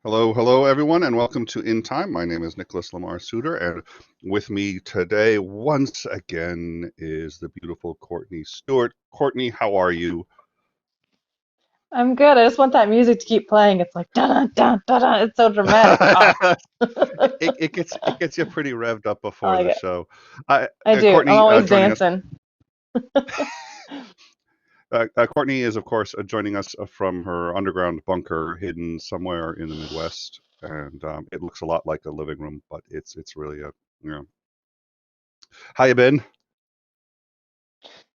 Hello, hello, everyone, and welcome to In Time. My name is Nicholas Lamar Souter, and with me today, once again, is the beautiful Courtney Stewart. Courtney, how are you? I'm good. I just want that music to keep playing. It's like dun dun dun dun. It's so dramatic. Oh, It gets you pretty revved up I before like the it. show. I do. I'm Courtney, always joining us. dancing. Courtney is, of course, joining us from her underground bunker hidden somewhere in the Midwest, and it looks a lot like a living room, but it's really a you know. How you been?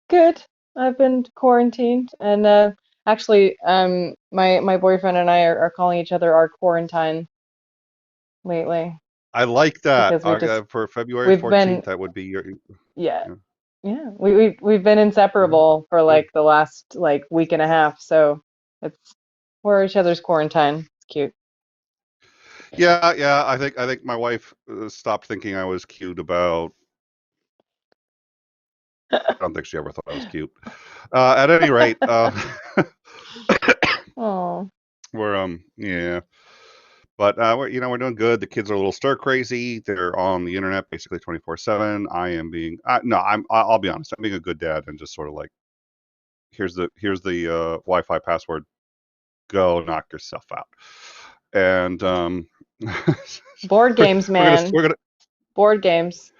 Good. I've been quarantined, and actually, my boyfriend and I are calling each other our quarantine lately I like that. because For February we've been 14th, that would be your. yeah Yeah. yeah we've been Mhm. inseparable for Good. like the last like week and a half. So it's we're each other's quarantine. It's cute. Yeah, yeah. I think my wife stopped thinking I was cute about. I don't think she ever thought I was cute. At any rate, Oh we're yeah, but we're doing good. The kids are a little stir crazy. They're on the internet basically 24/7. I am being no, I'll be honest. I'm being a good dad and just sort of like here's the Wi-Fi password. Go knock yourself out. And board we're games, we're gonna man. we're gonna Board games.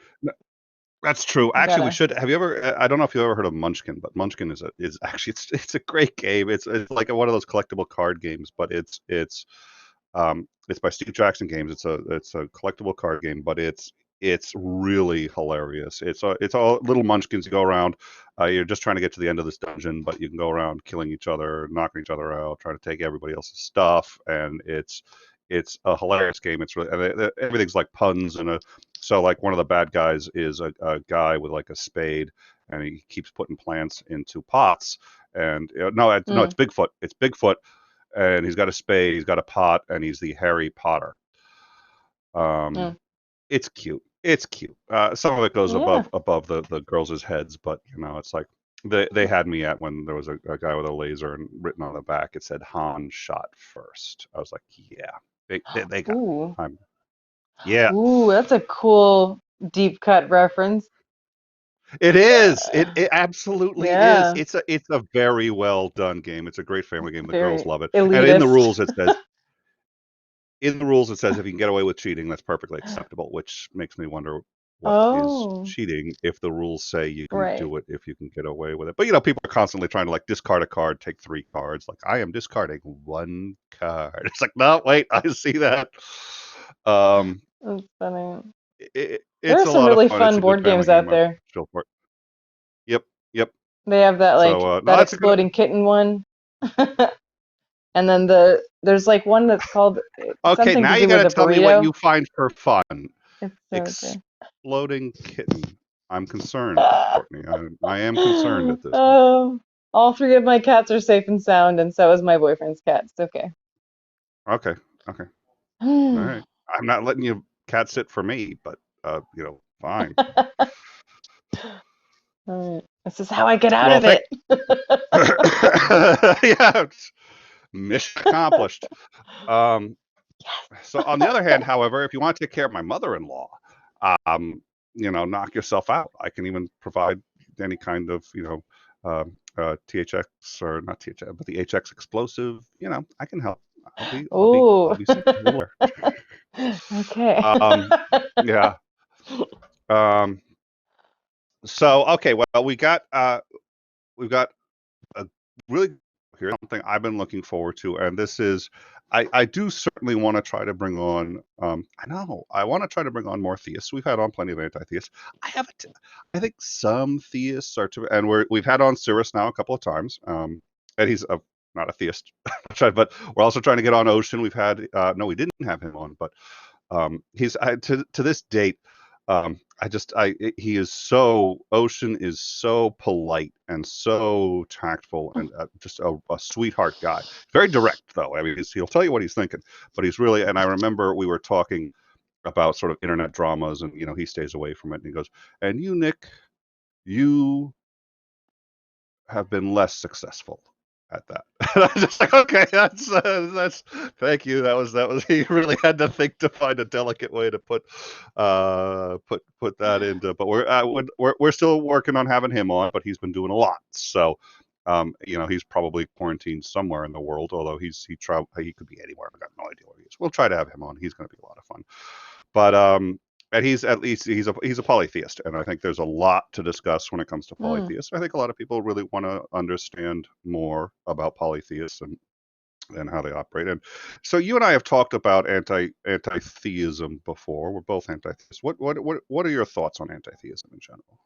That's true. You Actually, we gotta. should. Have you ever? I don't know if you ever heard of Munchkin, but Munchkin is actually it's a great game. It's like one of those collectible card games, but it's by Steve Jackson Games. It's a collectible card game, but it's really hilarious. It's all little munchkins. You go around. You're just trying to get to the end of this dungeon, but you can go around killing each other, knocking each other out, trying to take everybody else's stuff, and it's a hilarious game. It's really everything's like puns and a so like one of the bad guys is a guy with like a spade, and he keeps putting plants into pots. And no, Mm, it's Bigfoot, and he's got a spade, he's got a pot, and he's the Harry Potter. Um, mm. it's cute. It's cute. Some of it goes Yeah. above the girls' heads, but it's like they had me at when there was a guy with a laser and written on the back it said Han shot first. I was like, yeah, they got me. Ooh. I'm yeah. Ooh, that's a cool deep cut reference. It is. It Uh, it absolutely is. yeah. It's a very well done game. It's a great family game. The girls Very love it. And elitist. in the rules it says if you can get away with cheating, that's perfectly acceptable, which makes me wonder what is Oh, cheating if the rules say you can right. do it if you can get away with it. But people are constantly trying to like discard a card, take three cards. Like I am discarding one card. It's like, no, wait, I see that. Um, That's funny. There it's are a some lot of really fun. It's fun a good board family games game. out I'm there. still for it. Yep, yep. They have that So like no, that that's a good. exploding kitten one. And then there's like one that's called Okay, something now to you do got with to a tell me what burrito. you find for fun. It's so good. Exploding kitten. I'm concerned, Courtney. I am concerned at this. Oh, all three of my cats are safe and sound, and so is my boyfriend's cat. It's okay. Okay, okay, all right. I'm not letting you cat sit for me, but fine. All right. This is how I get out Well, of thank. it. Yeah, mission accomplished. Um, so on the other hand, however, if you want to take care of my mother-in-law, um, knock yourself out. I can even provide any kind of, THX or not THX, but the HX explosive. I can help. I'll Ooh. be sending a little there. Okay. Yeah. Um, so okay, well we've got a really here's something I've been looking forward to, and this is I do certainly want to try to bring on I know I want to try to bring on more theists. We've had on plenty of anti-theists. I think some theists are too, and we've had on Cyrus now a couple of times. And he's not a theist, but we're also trying to get on Ocean. We've had no, we didn't have him on, but he's to this date. He is so Ocean is so polite and so tactful and just a sweetheart guy. Very direct though. I mean, he'll tell you what he's thinking, but he's really. And I remember we were talking about sort of internet dramas, and he stays away from it. And he goes, "And you, Nick, you have been less successful." at that. And I was just like, okay, that's thank you. That was he really had to think to find a delicate way to put that into. But we're still working on having him on, but he's been doing a lot. So he's probably quarantined somewhere in the world, although he could be anywhere. I've got no idea where he is. We'll try to have him on. He's going to be a lot of fun. But and he's at least he's a polytheist, and I think there's a lot to discuss when it comes to Mm. polytheists. I think a lot of people really want to understand more about polytheists and how they operate. And so you and I have talked about anti-theism before. We're both anti-theists. What are your thoughts on anti-theism in general?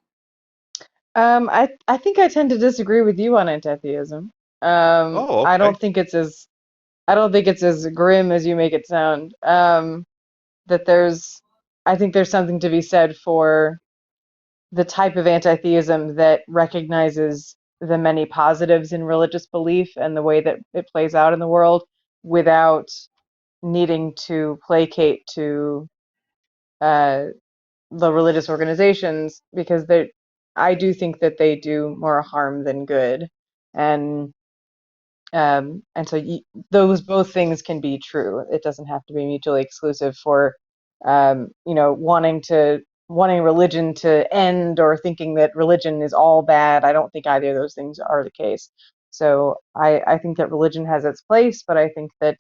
I think I tend to disagree with you on anti-theism. Oh, I okay. don't think it's as I don't think it's as grim as you make it sound. That there's I think there's something to be said for the type of anti-theism that recognizes the many positives in religious belief and the way that it plays out in the world without needing to placate to uh, the religious organizations because I do think that they do more harm than good, and so those both things can be true. It doesn't have to be mutually exclusive for wanting religion to end or thinking that religion is all bad. I don't think either of those things are the case. So I think that religion has its place, but I think that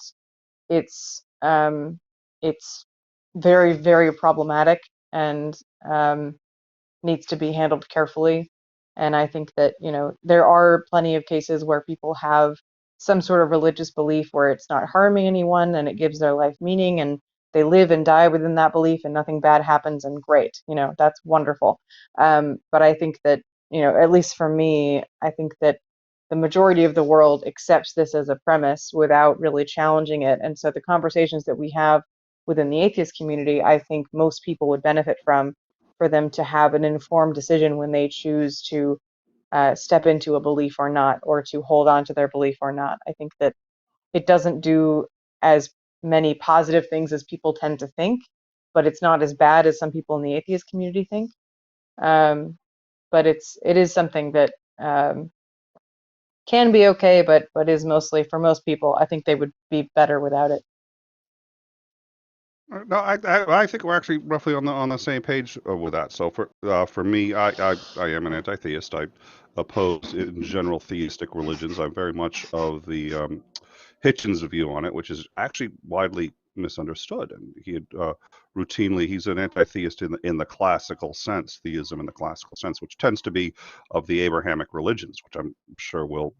it's very, very problematic and um, needs to be handled carefully. And I think that, there are plenty of cases where people have some sort of religious belief where it's not harming anyone and it gives their life meaning and they live and die within that belief and nothing bad happens and great, that's wonderful. But I think that, at least for me, I think that the majority of the world accepts this as a premise without really challenging it. And so the conversations that we have within the atheist community, I think most people would benefit from for them to have an informed decision when they choose to step into a belief or not, or to hold on to their belief or not. I think that it doesn't do as many positive things as people tend to think, but it's not as bad as some people in the atheist community think. Um, but it is something that can be okay, but is mostly for most people. I think they would be better without it. No, I think we're actually roughly on the same page with that. So for me, I am an anti-theist. I oppose in general theistic religions. I'm very much of the Hitchens' view on it, which is actually widely misunderstood. And he's an anti-theist in the classical sense, theism in the classical sense, which tends to be of the Abrahamic religions, which I'm sure will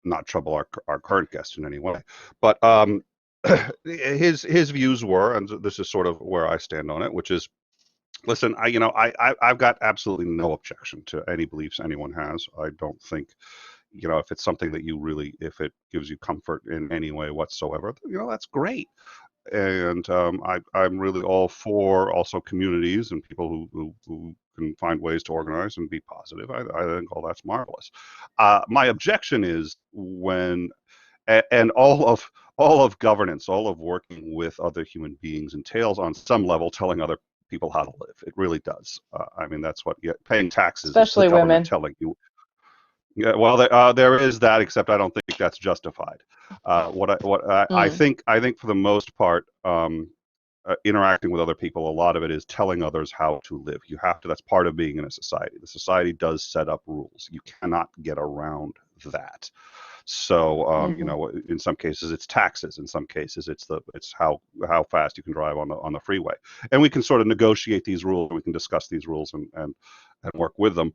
not trouble our current guest in any way. But his views were, and this is sort of where I stand on it, which is, listen, I've got absolutely no objection to any beliefs anyone has. I don't think, if it's something that if it gives you comfort in any way whatsoever, that's great. And I'm really all for also communities and people who can find ways to organize and be positive. I think all that's marvelous. My objection is when and all of governance, all of working with other human beings entails on some level telling other people how to live. It really does. I mean, that's what paying taxes is the Especially government women. telling you. Yeah, well, there is that, except I don't think that's justified. Mm, I think for the most part, interacting with other people, a lot of it is telling others how to live. You have to. That's part of being in a society. The society does set up rules. You cannot get around that. So, hmm in some cases it's taxes. In some cases it's how fast you can drive on the freeway. And we can sort of negotiate these rules. We can discuss these rules and work with them.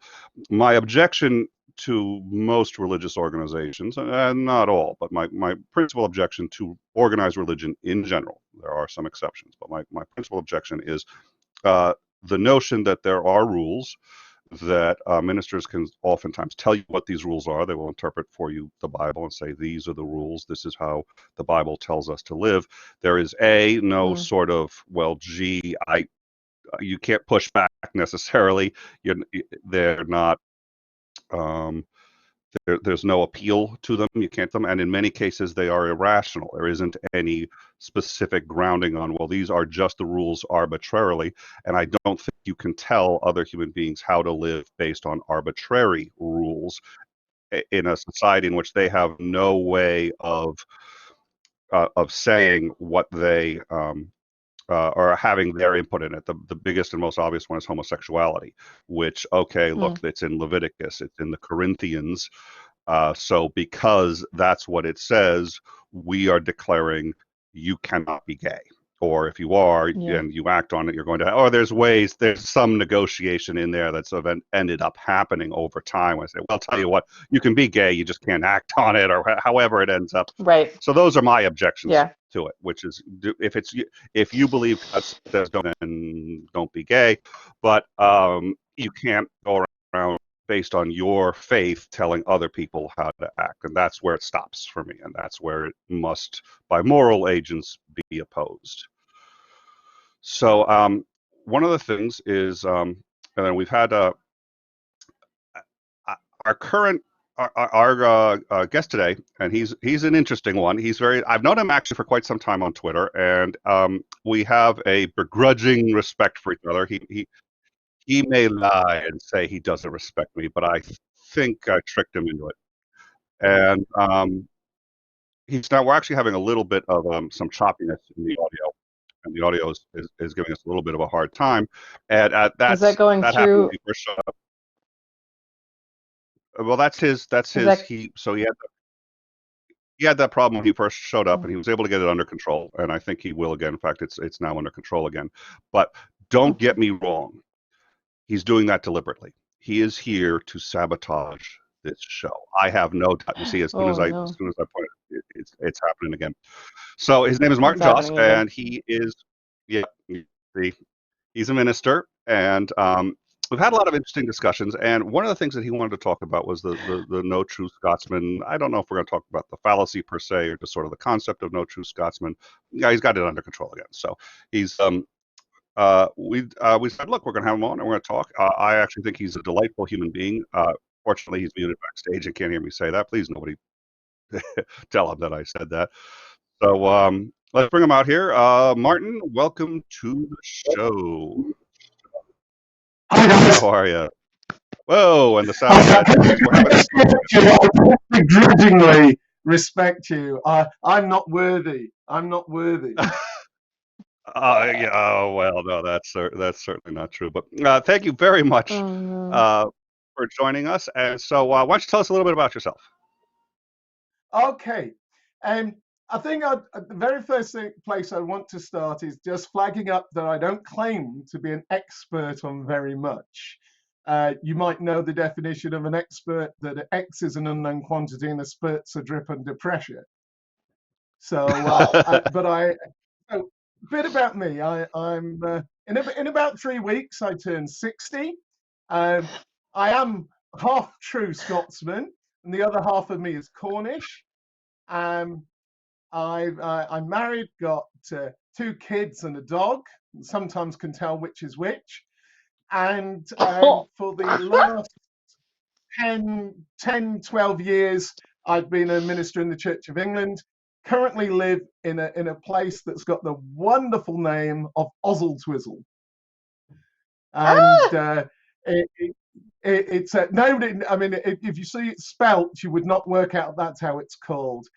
My objection to most religious organizations, and not all, but my principal objection to organized religion in general, there are some exceptions, but my principal objection is uh, the notion that there are rules that ministers can oftentimes tell you what these rules are. They will interpret for you the Bible and say, these are the rules. This is how the Bible tells us to live. There is no mm. sort of, well, gee, you can't push back necessarily. You're, they're not, um, there's no appeal to them. You can't them. And in many cases, they are irrational. There isn't any specific grounding on, well, these are just the rules arbitrarily. And I don't think you can tell other human beings how to live based on arbitrary rules. in a society in which they have no way of saying what they or having their input in it. The biggest and most obvious one is homosexuality, which, okay, look, Mm, it's in Leviticus, it's in the Corinthians. So because that's what it says, we are declaring you cannot be gay. Or if you are yeah. and you act on it, you're going to, or there's some negotiation in there that's ended up happening over time. I say, well, I'll tell you what, you can be gay, you just can't act on it, or however it ends up. Right. So those are my objections Yeah. to it, which is if you believe God says don't be gay, but you can't go around based on your faith telling other people how to act, and that's where it stops for me, and that's where it must, by moral agents, be opposed. So one of the things is, and then we've had our current our guest today, and he's an interesting one. I've known him actually for quite some time on Twitter, and we have a begrudging respect for each other. He may lie and say he doesn't respect me, but I think I tricked him into it. And we're actually having a little bit of some choppiness in the audio, and the audio is giving us a little bit of a hard time. And Is that going that happened when through? he first showed up. Well, that's his. That's Is his. that? He had that problem when he first showed up, Oh, and he was able to get it under control. And I think he will again. In fact, it's now under control again. But don't okay. get me wrong. He's doing that deliberately. He is here to sabotage this show. I have no doubt. You see, Oh as no, soon as I point it, it's happening again. So his name is it's Martin Joss, happening again. and he is, yeah, see, he's a minister, and we've had a lot of interesting discussions. And one of the things that he wanted to talk about was the no true Scotsman. I don't know if we're going to talk about the fallacy per se, or just sort of the concept of no true Scotsman. Yeah, he's got it under control again. So he's we said, look, we're going to have him on and we're going to talk. I actually think he's a delightful human being. Fortunately, he's muted backstage and can't hear me say that. Please, nobody tell him that I said that. So let's bring him out here. Martin, welcome to the show. Hi guys. How are you? Whoa, and the sound's I bad too because we're having I begrudgingly respect you. I'm not worthy. I'm not worthy. yeah, oh, well, no, that's certainly not true. But thank you very much Oh no. uh, for joining us. And so, why don't you tell us a little bit about yourself? Okay. Um, I think the very first place I want to start is just flagging up that I don't claim to be an expert on very much. You might know the definition of an expert, that X is an unknown quantity and a spurt's a drip under pressure. So, so, a bit about me. I'm in about 3 weeks. I turn 60. Um, I am half true Scotsman, and the other half of me is Cornish. Um, I'm married, got 2 kids and a dog. Sometimes can tell which is which. And for the last 12 years, I've been a minister in the Church of England. Currently live in a place that's got the wonderful name of Oswaldtwizzle. And Ah! it's nobody. I mean, if you see it spelt, you would not work out that's how it's called.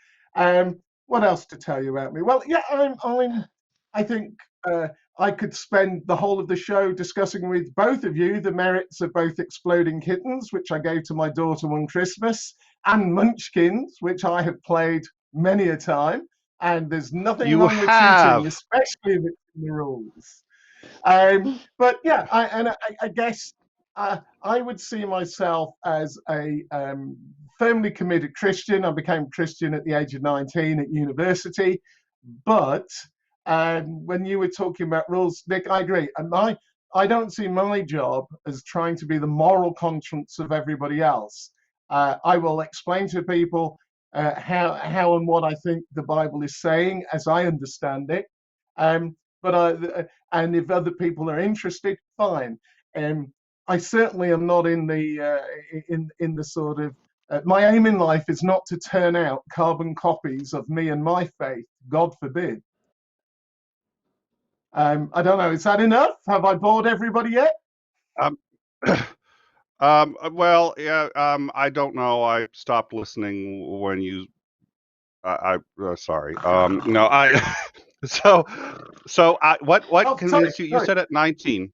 What else to tell you about me? Well, yeah, I think I could spend the whole of the show discussing with both of you the merits of both Exploding Kittens, which I gave to my daughter one Christmas, and Munchkins, which I have played many a time. And there's nothing You wrong with cheating, have. especially if it's in the rules. But yeah, I guess I would see myself as a firmly committed Christian. I became Christian at the age of 19 at university. But when you were talking about rules, Nick, I agree. And I don't see my job as trying to be the moral conscience of everybody else. I will explain to people how and what I think the Bible is saying as I understand it. Um, and if other people are interested, fine. I certainly am not in the sort of my aim in life is not to turn out carbon copies of me and my faith. God forbid. I don't know. Is that enough? Have I bored everybody yet? Um, Well, yeah. I don't know. I stopped listening when you. Sorry. No. So, what Oh, sorry, convinced you? You sorry. said at 19.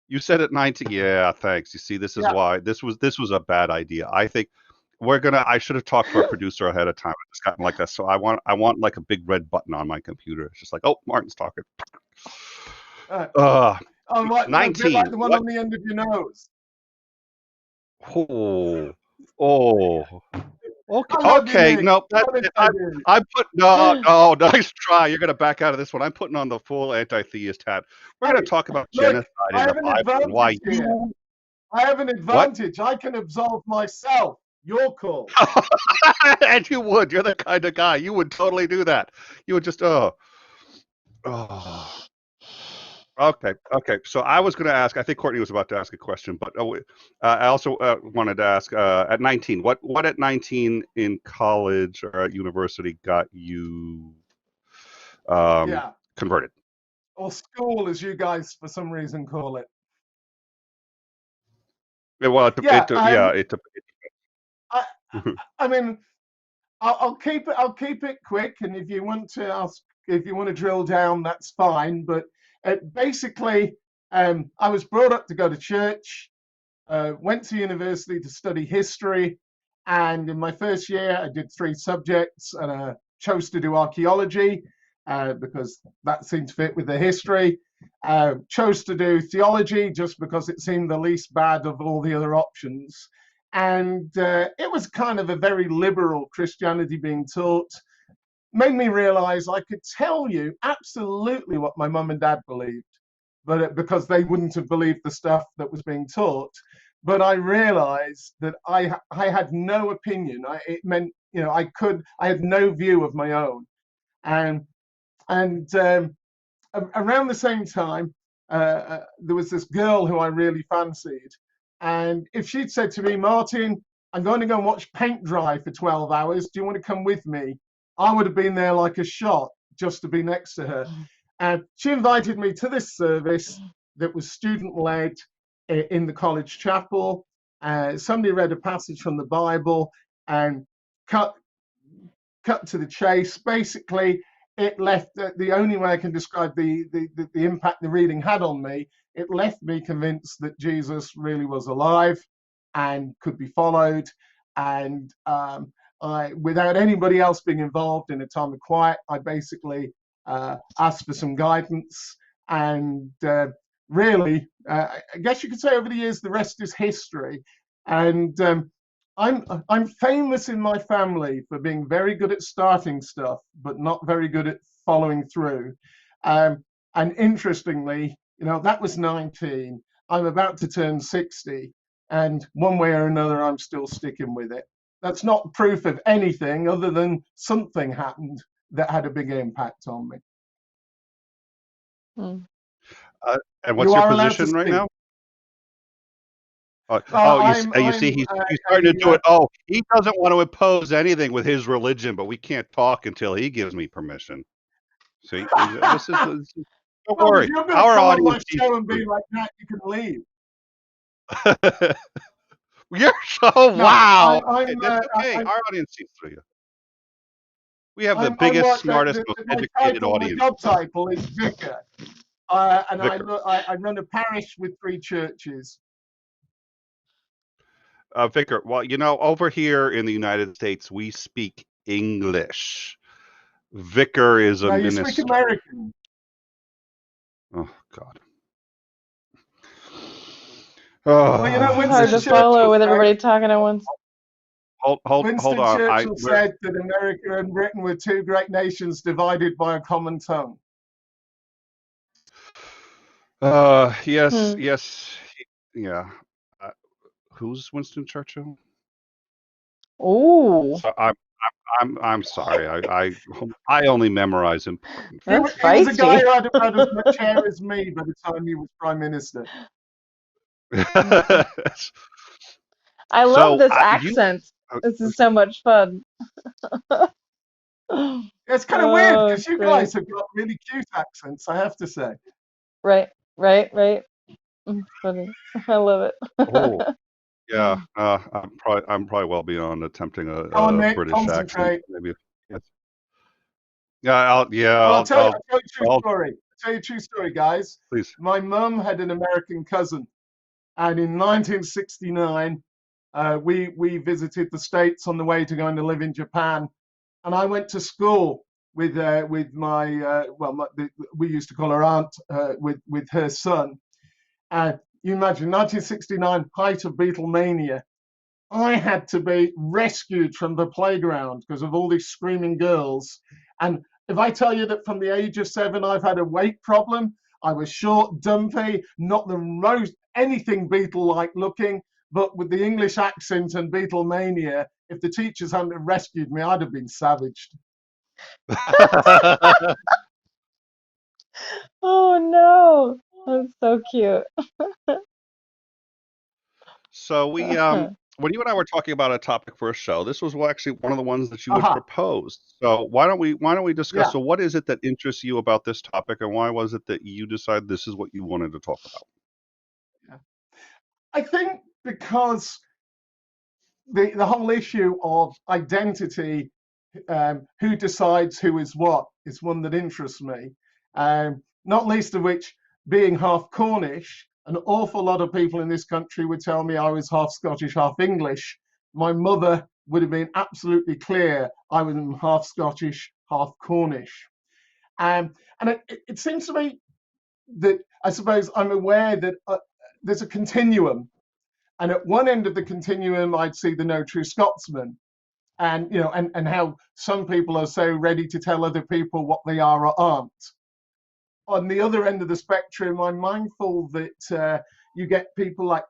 You said at 19. Yeah. Thanks. You see, this is Yeah. why this was a bad idea. I think I should have talked to our producer ahead of time. It's gotten like that. So I want like a big red button on my computer. It's just like, oh, Martin's talking. Uh, Uh, oh, right, a bit 19. like the one What? on the end of your nose. Oh. Oh. Okay. I love you, Okay. Nick. Nope. That's Honest, it. I do. I'm putting. No. No. Nice try. You're gonna back out of this one. I'm putting on the full anti-theist hat. We're gonna Hey, talk about look, genocide I in the have an Bible and why advantage here. you. I have an What? advantage. I can absolve myself. Your call. And you would. You're the kind of guy. You would totally do that. You would just. Oh. Okay. Okay. So I was going to ask. I think Courtney was about to ask a question, but I also wanted to ask. At 19, what at 19 in college or at university got you Yeah. converted? Or school, as you guys for some reason call it. Well, Yeah. yeah. I, I mean, I'll keep it. I'll keep it quick. And if you want to ask, if you want to drill down, that's fine. But basically, I was brought up to go to church. Went to university to study history, and in my first year, I did 3 subjects, and I chose to do archaeology because that seemed to fit with the history. Chose to do theology just because it seemed the least bad of all the other options. And it was kind of a very liberal Christianity being taught. Made me realize I could tell you absolutely what my mum and dad believed, but because they wouldn't have believed the stuff that was being taught. But I realized that I had no opinion. It meant, I had no view of my own. And and around the same time, there was this girl who I really fancied. And if she'd said to me, Martin, I'm going to go and watch paint dry for 12 hours. Do you want to come with me? I would have been there like a shot just to be next to her. And she invited me to this service that was student led in the college chapel. Somebody read a passage from the Bible and cut to the chase. Basically, it left the only way I can describe the impact the reading had on me. It left me convinced that Jesus really was alive and could be followed. And without anybody else being involved in a time of quiet, I basically asked for some guidance. And really, I guess you could say over the years, the rest is history. And I'm famous in my family for being very good at starting stuff, but not very good at following through. And interestingly, that was 19. I'm about to turn 60, and one way or another, I'm still sticking with it. That's not proof of anything other than something happened that had a big impact on me. Hmm. And what's You your are allowed to position right speak. now? Oh, you see, he's starting to do it. Oh, he doesn't want to impose anything with his religion, but we can't talk until he gives me permission. See, this is. Don't Well, if worry, you're going to our come on audience my sees show and be through like that, you can leave. You're so No, wow. I'm. That's okay. Our audience sees through you. We have the I'm biggest, what smartest, most my educated title, my audience. job title is vicar, and Vicar, I run a parish with 3 churches. Vicar. Well, over here in the United States, we speak English. Vicar is a Now you speak minister. American. Oh God. Well, It's hard Winston to Oh, follow Churchill with said. everybody talking at once. hold Winston on. Churchill said that America and Britain were 2 great nations divided by a common tongue. Yes, Hmm. yes, yeah. Uh, who's Winston Churchill? Ooh, So I'm sorry. I only memorize important that's facts. He was a guy feisty. who had about as much hair as me by the time he was prime minister. I love So this you. accent. This is so much fun. It's kind of weird Oh, because you great. guys have got really cute accents, I have to say. Right, right, right. Funny. I love Oh, it. Yeah, I'm probably well beyond attempting Come on, a Nick, British accent. concentrate. Maybe. Yes. Yeah, Well, I'll tell you a true I'll story. I'll tell you a true story, guys. please. My mum had an American cousin, and in 1969, we visited the States on the way to going to live in Japan, and I went to school with my we used to call her aunt with her son. And you imagine 1969, height of Beatlemania. I had to be rescued from the playground because of all these screaming girls. And if I tell you that from the age of 7, I've had a weight problem, I was short, dumpy, not the most anything Beatle-like looking, but with the English accent and Beatlemania, if the teachers hadn't rescued me, I'd have been savaged. Oh no, that's so cute. So when you and I were talking about a topic for a show, this was actually one of the ones that you had Aha, proposed. So why don't we discuss? yeah. So what is it that interests you about this topic, and why was it that you decided this is what you wanted to talk about? I think because the whole issue of identity, who decides who is what, is one that interests me. Not least of which, being half Cornish, an awful lot of people in this country would tell me I was half Scottish, half English. My mother would have been absolutely clear I was half Scottish, half Cornish. And it seems to me that I suppose I'm aware that there's a continuum. And at one end of the continuum, I'd see the no true Scotsman, and and how some people are so ready to tell other people what they are or aren't. On the other end of the spectrum, I'm mindful that you get people like,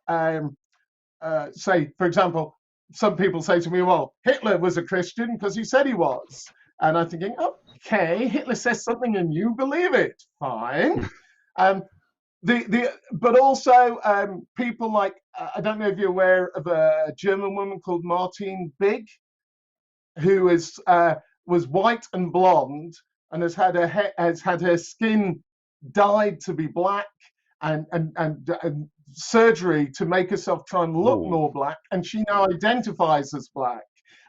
say, for example, some people say to me, well, Hitler was a Christian because he said he was. And I'm thinking, okay, Hitler says something and you believe it. Fine. Um, but also people like, I don't know if you're aware of a German woman called Martine Big, who was white and blonde and has had her skin dyed to be black, and surgery to make herself try and look Ooh. more black, and she now identifies as black.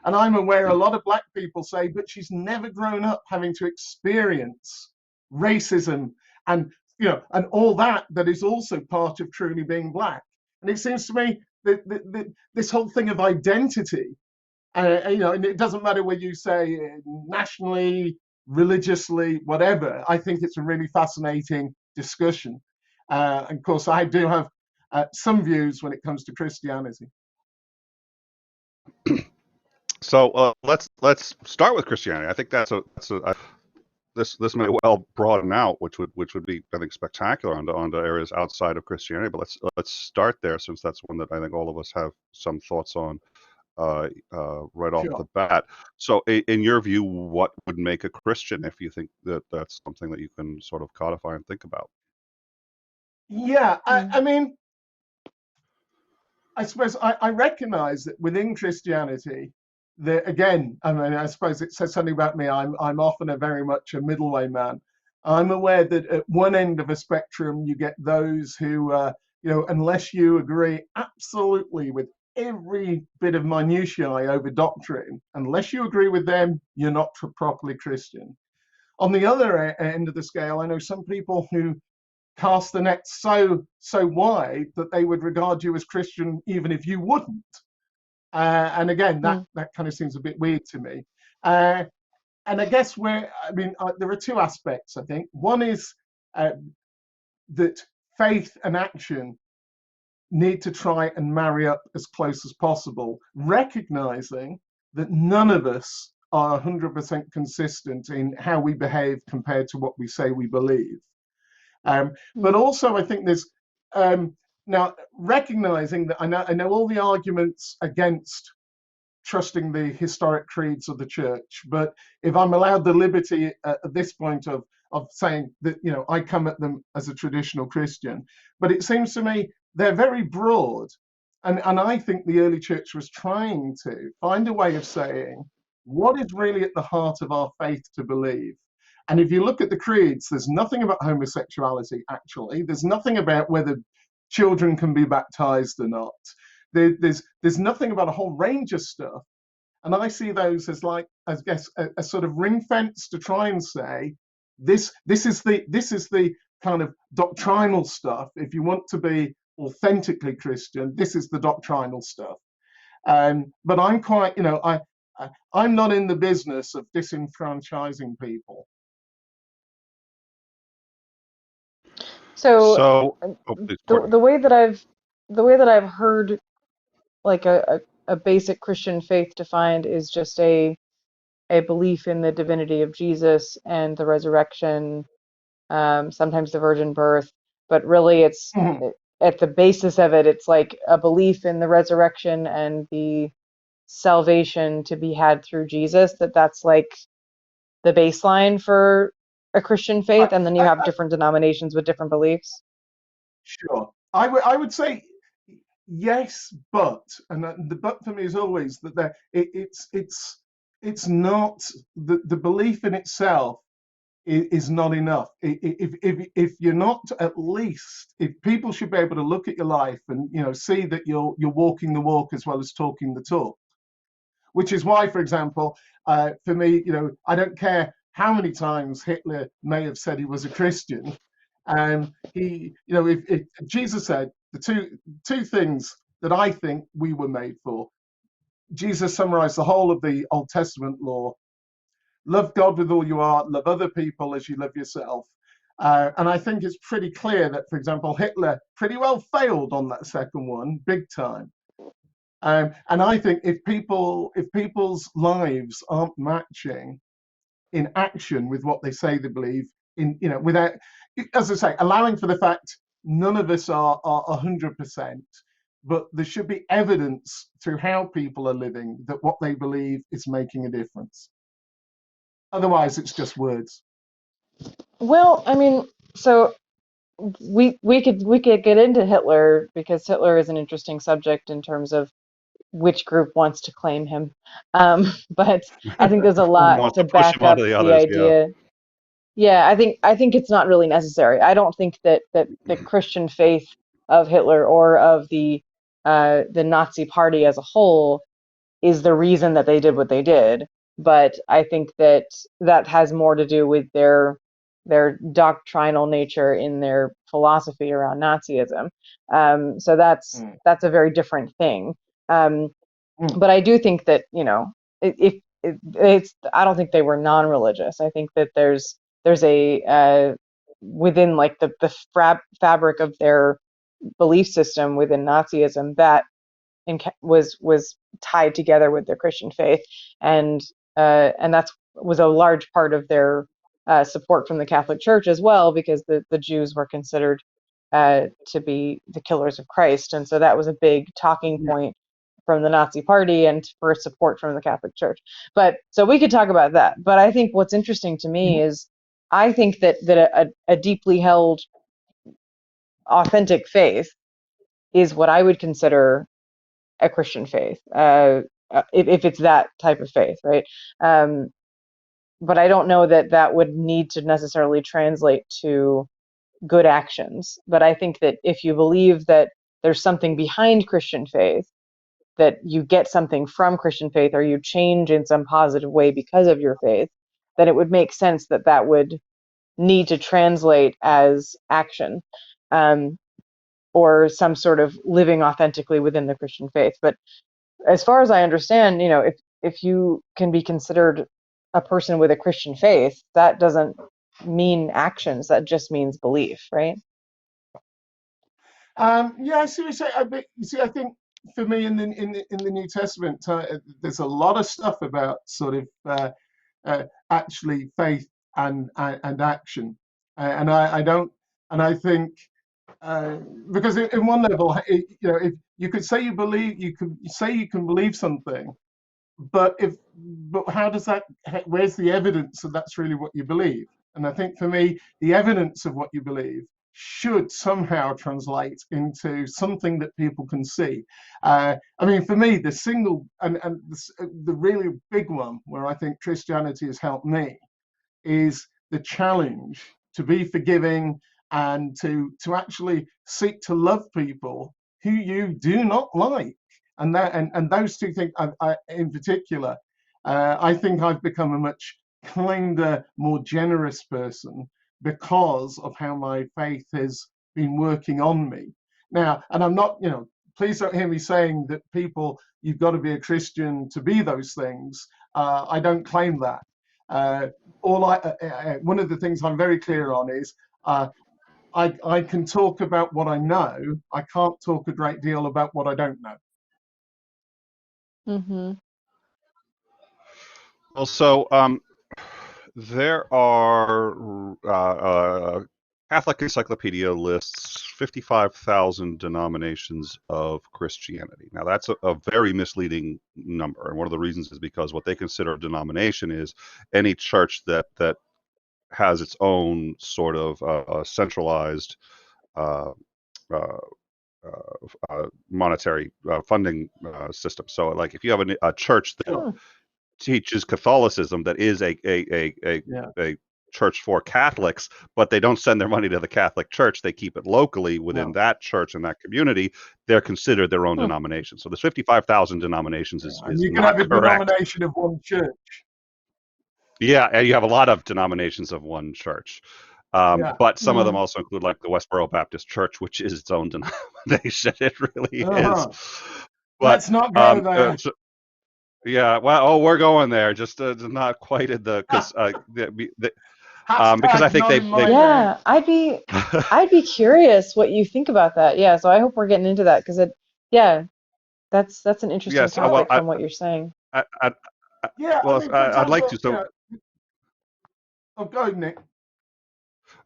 And I'm aware a lot of black people say, but she's never grown up having to experience racism and and all that is also part of truly being black. And it seems to me that this whole thing of identity, and it doesn't matter whether you say nationally, religiously, whatever. I think it's a really fascinating discussion. And of course, I do have some views when it comes to Christianity. So let's start with Christianity. I think this may well broaden out, which would be, I think, spectacular onto areas outside of Christianity. But let's start there, since that's one that I think all of us have some thoughts on right off the Sure. bat. So in your view, what would make a Christian, if you think that that's something that you can sort of codify and think about? Yeah, I mean, I suppose I recognize that within Christianity, that again, I mean, I suppose it says something about me. I'm often a very much a middle way man. I'm aware that at one end of a spectrum, you get those who, unless you agree absolutely with every bit of minutiae over doctrine, unless you agree with them, you're not properly Christian. On the other end of the scale, I know some people who cast the net so wide that they would regard you as Christian even if you wouldn't. And again, that kind of seems a bit weird to me. And I guess there are two aspects, I think. One is that faith and action need to try and marry up as close as possible, recognizing that none of us are 100% consistent in how we behave compared to what we say we believe. But also, I think there's now recognizing that I know all the arguments against trusting the historic creeds of the church, but if I'm allowed the liberty at this point of saying that, I come at them as a traditional Christian, but it seems to me they're very broad, and I think the early church was trying to find a way of saying what is really at the heart of our faith to believe. And if you look at the creeds, there's nothing about homosexuality, actually. There's nothing about whether children can be baptized or not. there's nothing about a whole range of stuff, and I see those as like, I guess, a sort of ring fence to try and say this is the kind of doctrinal stuff. If you want to be authentically Christian, this is the doctrinal stuff. But I'm quite, I'm not in the business of disenfranchising people. So So, oh, please, Courtney. the way that I've heard like a basic Christian faith defined is just a belief in the divinity of Jesus and the resurrection, sometimes the virgin birth, but really it's Mhm. at the basis of it, it's like a belief in the resurrection and the salvation to be had through Jesus, that's like the baseline for a Christian faith, Right. and then you have different denominations with different beliefs. Sure. I would say yes, but, and the but for me is always that it's not the belief in itself is not enough. If you're not, at least, if people should be able to look at your life and see that you're walking the walk as well as talking the talk. Which is why, for example, for me, I don't care how many times Hitler may have said he was a Christian. If Jesus said the two things that I think we were made for. Jesus summarized the whole of the Old Testament law: love God with all you are, love other people as you love yourself. And I think it's pretty clear that, for example, Hitler pretty well failed on that second one, big time. And I think if people's lives aren't matching in action with what they say they believe in, without, as I say, allowing for the fact none of us are 100%, but there should be evidence through how people are living that what they believe is making a difference. Otherwise, it's just words. Well, I mean, so we could get into Hitler, because Hitler is an interesting subject in terms of which group wants to claim him. But I think there's a Who lot wants to to push back him up onto the the others? Yeah. idea. Yeah, I think it's not really necessary. I don't think that the Christian faith of Hitler or of the Nazi Party as a whole is the reason that they did what they did. But I think that that has more to do with their doctrinal nature in their philosophy around Nazism. So Mm, that's a very different thing. Um, mm, but I do think that, if it's, I don't think they were non-religious. I think that there's a within like the fabric of their belief system within Nazism that was tied together with their Christian faith, and that's was a large part of their support from the Catholic Church as well, because the Jews were considered to be the killers of Christ, and so that was a big talking yeah. point from the Nazi Party and for support from the Catholic Church. But so we could talk about that. But I think what's interesting to me Mhm. is I think that a deeply held authentic faith is what I would consider a Christian faith, if it's that type of faith, right? Um, but I don't know that that would need to necessarily translate to good actions. But I think that if you believe that there's something behind Christian faith, that you get something from Christian faith, or you change in some positive way because of your faith, then it would make sense that that would need to translate as action, um, or some sort of living authentically within the Christian faith. But as far as I understand, if you can be considered a person with a Christian faith, that doesn't mean actions. That just means belief, right? Yeah, I see what you say. You see, I think for me in the New Testament, there's a lot of stuff about sort of actually faith and action, and I don't, and I think uh, because in one level, if you could say you could say you can believe something, but how does that? Where's the evidence that that's really what you believe? And I think for me, the evidence of what you believe should somehow translate into something that people can see. I mean, for me, the single and the really big one where I think Christianity has helped me is the challenge to be forgiving and to actually seek to love people who you do not like. And those two things, in particular, I think I've become a much kinder, more generous person because of how my faith has been working on me. Now, and I'm not, please don't hear me saying that you've got to be a Christian to be those things. I don't claim that. One of the things I'm very clear on is I can talk about what I know. I can't talk a great deal about what I don't know. Mm-hmm. Well, so there are Catholic Encyclopedia lists 55,000 denominations of Christianity. Now, that's a very misleading number, and one of the reasons is because what they consider a denomination is any church that has its own sort of centralized uh, monetary funding system. So, like, if you have a church that Sure. teaches Catholicism that is a Yeah. church for Catholics, but they don't send their money to the Catholic Church. They keep it locally within No. that church and that community. They're considered their own denomination. So the 55,000 denominations is And you can not have a correct. denomination of one church. Yeah, and you have a lot of denominations of one church. Yeah. But some of them Mm. also include, like, the Westboro Baptist Church, which is its own denomination. It really is. Uh-huh. But Let's not go there. yeah, well, we're going there, just not quite in the because because I Hashtag think not in my they name. Yeah, I'd be curious what you think about that. Yeah, so I hope we're getting into that because yeah, that's an interesting yes. Well, topic from what you're saying. I Yeah, I well, mean, for I'd like example, to. So, oh, go ahead, Nick.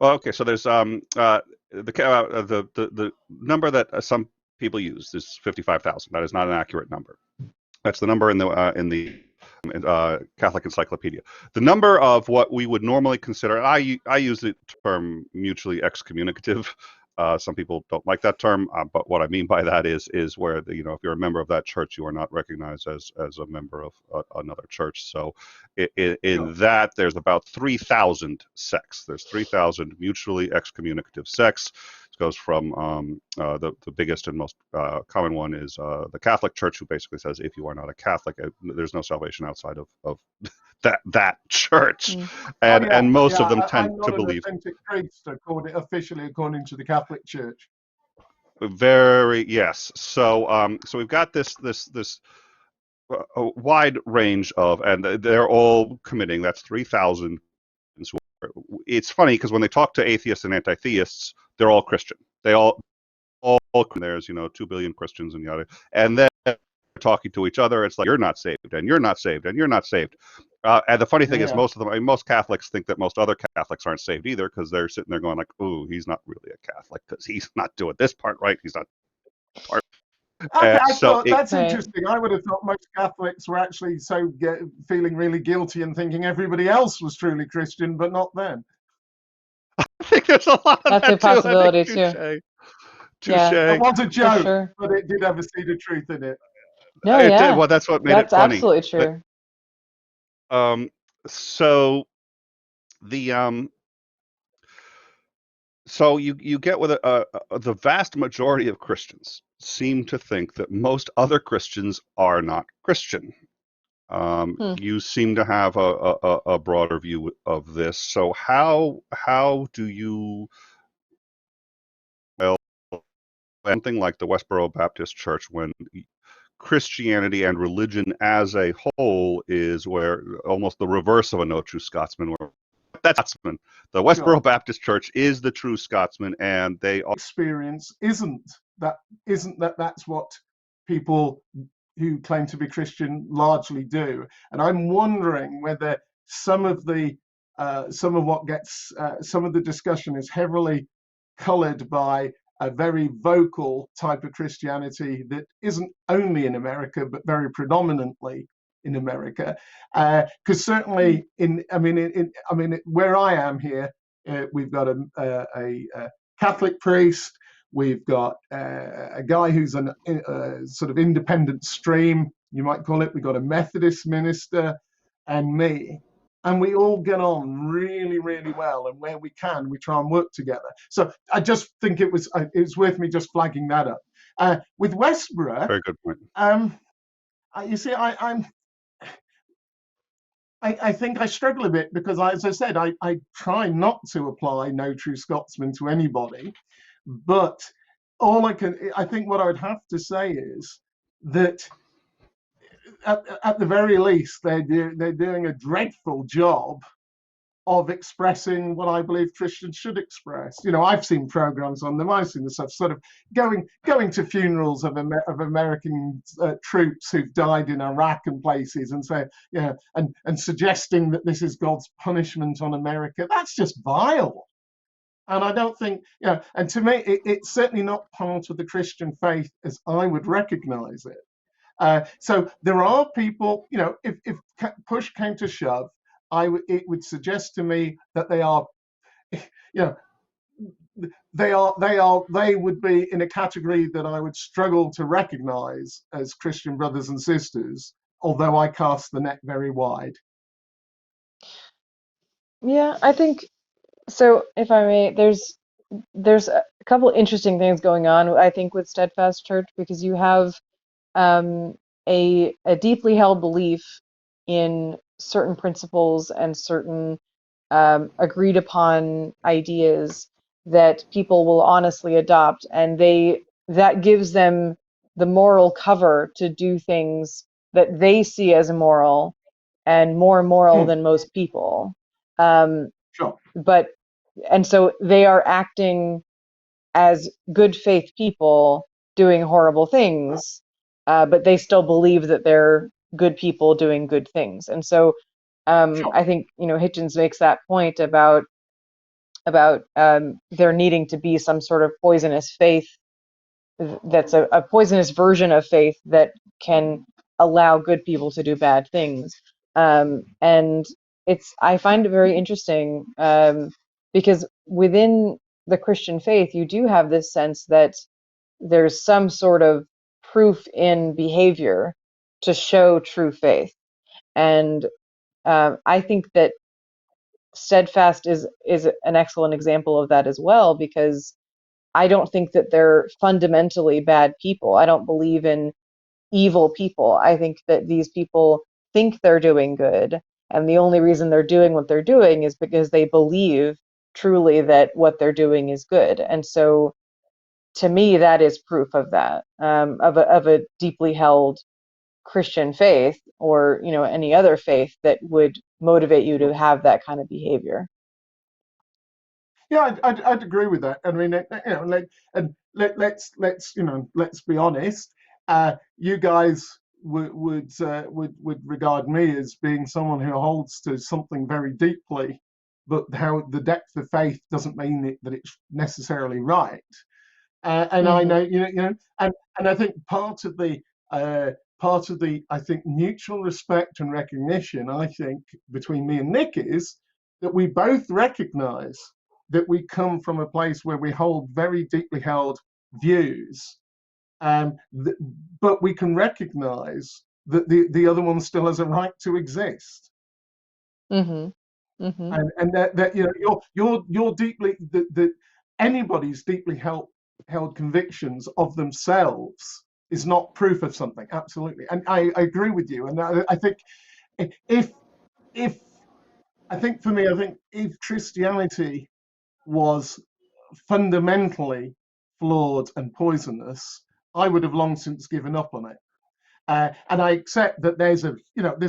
well, okay. So there's the number that some people use is 55,000. That is not an accurate number. That's the number in the Catholic Encyclopedia. The number of what we would normally consider, and I use the term mutually excommunicative. Some people don't like that term, but what I mean by that is where if you're a member of that church, you are not recognized as a member of another church. So in that, there's about 3,000 sects. There's 3,000 mutually excommunicative sects. It goes from the biggest and most common one is the Catholic Church, who basically says if you are not a Catholic, there's no salvation outside of that church, and most of them tend I'm to not an believe authentic priest officially according to the Catholic Church. yes. So we've got this a wide range of, and they're all committing. That's 3,000. It's funny because when they talk to atheists and anti-theists, they're all Christian. They all there's 2 billion Christians and yada, and then talking to each other, it's like you're not saved, and you're not saved, and you're not saved. And the funny thing is, most of them, I mean, most Catholics think that most other Catholics aren't saved either, because they're sitting there going like, "Ooh, he's not really a Catholic because he's not doing this part right. He's not part." Okay, I So thought that's Right. interesting. I would have thought most Catholics were actually feeling really guilty and thinking everybody else was truly Christian, but not them. I think there's a lot of That's a that too. I possibility think too. touche. Yeah, It was a for joke, sure. but it did have a seed of truth in it. No, It did. yeah, Well, that's what made it that's funny. absolutely But true. so the so you get with the vast majority of Christians seem to think that most other Christians are not Christian. Hmm. You seem to have a broader view of this. So how do you, well, something like the Westboro Baptist Church, when Christianity and religion as a whole is where almost the reverse of a no true Scotsman, where that's Scotsman. The Westboro Baptist Church is the true Scotsman, and they are Experience isn't that's what people who claim to be Christian largely do. And I'm wondering whether some of the discussion is heavily colored by a very vocal type of Christianity that isn't only in America but very predominantly in America. Because certainly where I am here, we've got a Catholic priest. We've got a guy who's a sort of independent stream, you might call it. We've got a Methodist minister and me. And we all get on really, really well. And where we can, we try and work together. So I just think it was worth me just flagging that up. With Westboro, Very good point. you see, I think I struggle a bit because, as I said, I try not to apply no true Scotsman to anybody. But I think what I would have to say is that at the very least, they're doing a dreadful job of expressing what I believe Christians should express. I've seen programs on them. I've seen the stuff sort of going to funerals of American troops who've died in Iraq and places, and say, and suggesting that this is God's punishment on America. That's just vile. And I don't think, and to me, it's certainly not part of the Christian faith as I would recognize it. So there are people, if push came to shove, it would suggest to me that they are, they would be in a category that I would struggle to recognize as Christian brothers and sisters, although I cast the net very wide. Yeah, I think so. If I may, there's a couple interesting things going on, I think, with Steadfast Church, because you have um, a deeply held belief in certain principles and certain agreed upon ideas that people will honestly adopt, and that gives them the moral cover to do things that they see as immoral and more moral than most people. Sure. But and so they are acting as good faith people doing horrible things, but they still believe that they're good people doing good things. And so Sure. I think Hitchens makes that point about there needing to be some sort of poisonous faith that's a poisonous version of faith that can allow good people to do bad things. And I find it very interesting because within the Christian faith, you do have this sense that there's some sort of proof in behavior to show true faith. And I think that Steadfast is an excellent example of that as well, because I don't think that they're fundamentally bad people. I don't believe in evil people. I think that these people think they're doing good, and the only reason they're doing what they're doing is because they believe truly that what they're doing is good. And so to me, that is proof of that, of a deeply held Christian faith, or any other faith that would motivate you to have that kind of behavior. Yeah, I'd agree with that. I mean, let's be honest. You guys would regard me as being someone who holds to something very deeply, but how the depth of faith doesn't mean that it's necessarily right. And I know, and I think part of the I think mutual respect and recognition, I think, between me and Nick is that we both recognise that we come from a place where we hold very deeply held views, but we can recognise that the other one still has a right to exist. Mm-hmm. Mm-hmm. And that you're deeply that anybody's deeply held convictions of themselves is not proof of something. Absolutely, and I agree with you. And I think if I think for me, I think if Christianity was fundamentally flawed and poisonous, I would have long since given up on it. And I accept that there's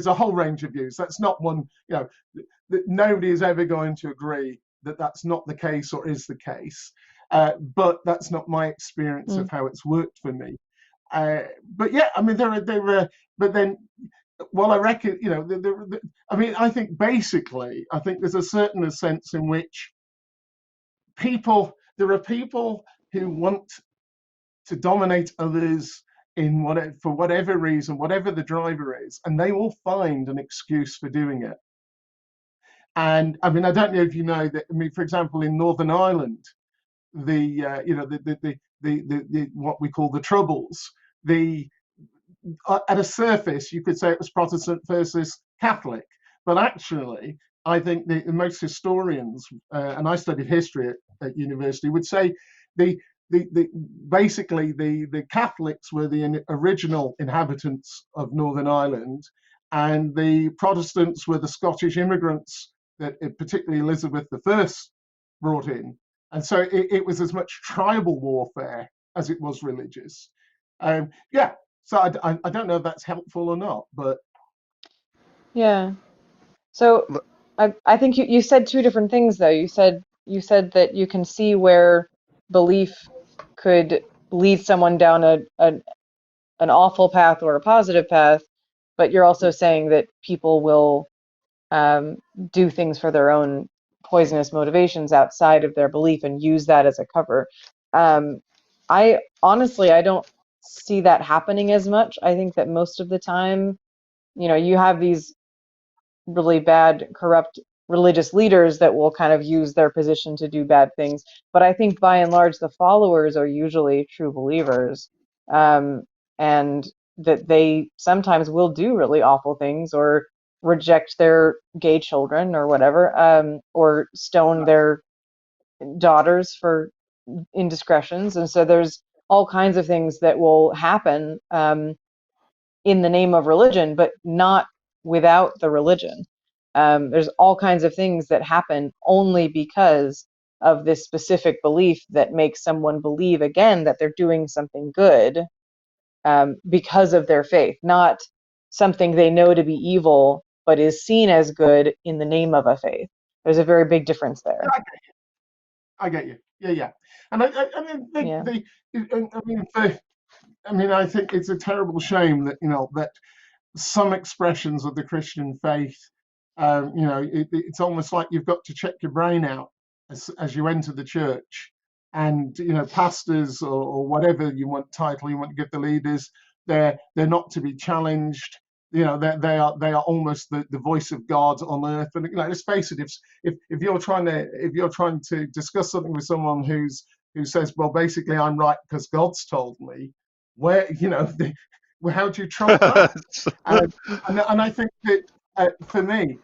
a whole range of views. That's not one, that nobody is ever going to agree that that's not the case or is the case. But that's not my experience of how it's worked for me. But yeah, I mean, but then, well, I reckon, I mean, I think basically, I think there's a certain sense in which there are people who want to dominate others for whatever reason, whatever the driver is, and they will find an excuse for doing it. And I mean, I don't know if you know that. I mean, for example, in Northern Ireland, the what we call the Troubles, at a surface you could say it was Protestant versus Catholic, but actually, I think most historians, and I studied history at university, would say basically the Catholics were the original inhabitants of Northern Ireland, and the Protestants were the Scottish immigrants that particularly Elizabeth I brought in. And so it was as much tribal warfare as it was religious. Yeah, so I don't know if that's helpful or not, but Yeah. So I think you said two different things though. You said that you can see where belief could lead someone down an awful path or a positive path, but you're also saying that people will um, do things for their own poisonous motivations outside of their belief and use that as a cover. Um, I honestly, I don't see that happening as much. I think that most of the time, you have these really bad, corrupt religious leaders that will kind of use their position to do bad things. But I think by and large, the followers are usually true believers, and that they sometimes will do really awful things or reject their gay children or whatever, or stone their daughters for indiscretions. And so there's all kinds of things that will happen in the name of religion, but not without the religion. There's all kinds of things that happen only because of this specific belief that makes someone believe again that they're doing something good, because of their faith, not something they know to be evil but is seen as good in the name of a faith. There's a very big difference there. I get you. Yeah, yeah. And I mean, Yeah. I mean, I think it's a terrible shame that that some expressions of the Christian faith, it's almost like you've got to check your brain out as you enter the church, and pastors or whatever title you want to give the leaders, they're not to be challenged. They are almost the voice of God on earth. And let's face it, if you're trying to discuss something with someone who says, well, basically I'm right because God's told me, where how do you trump that? And I think that for me,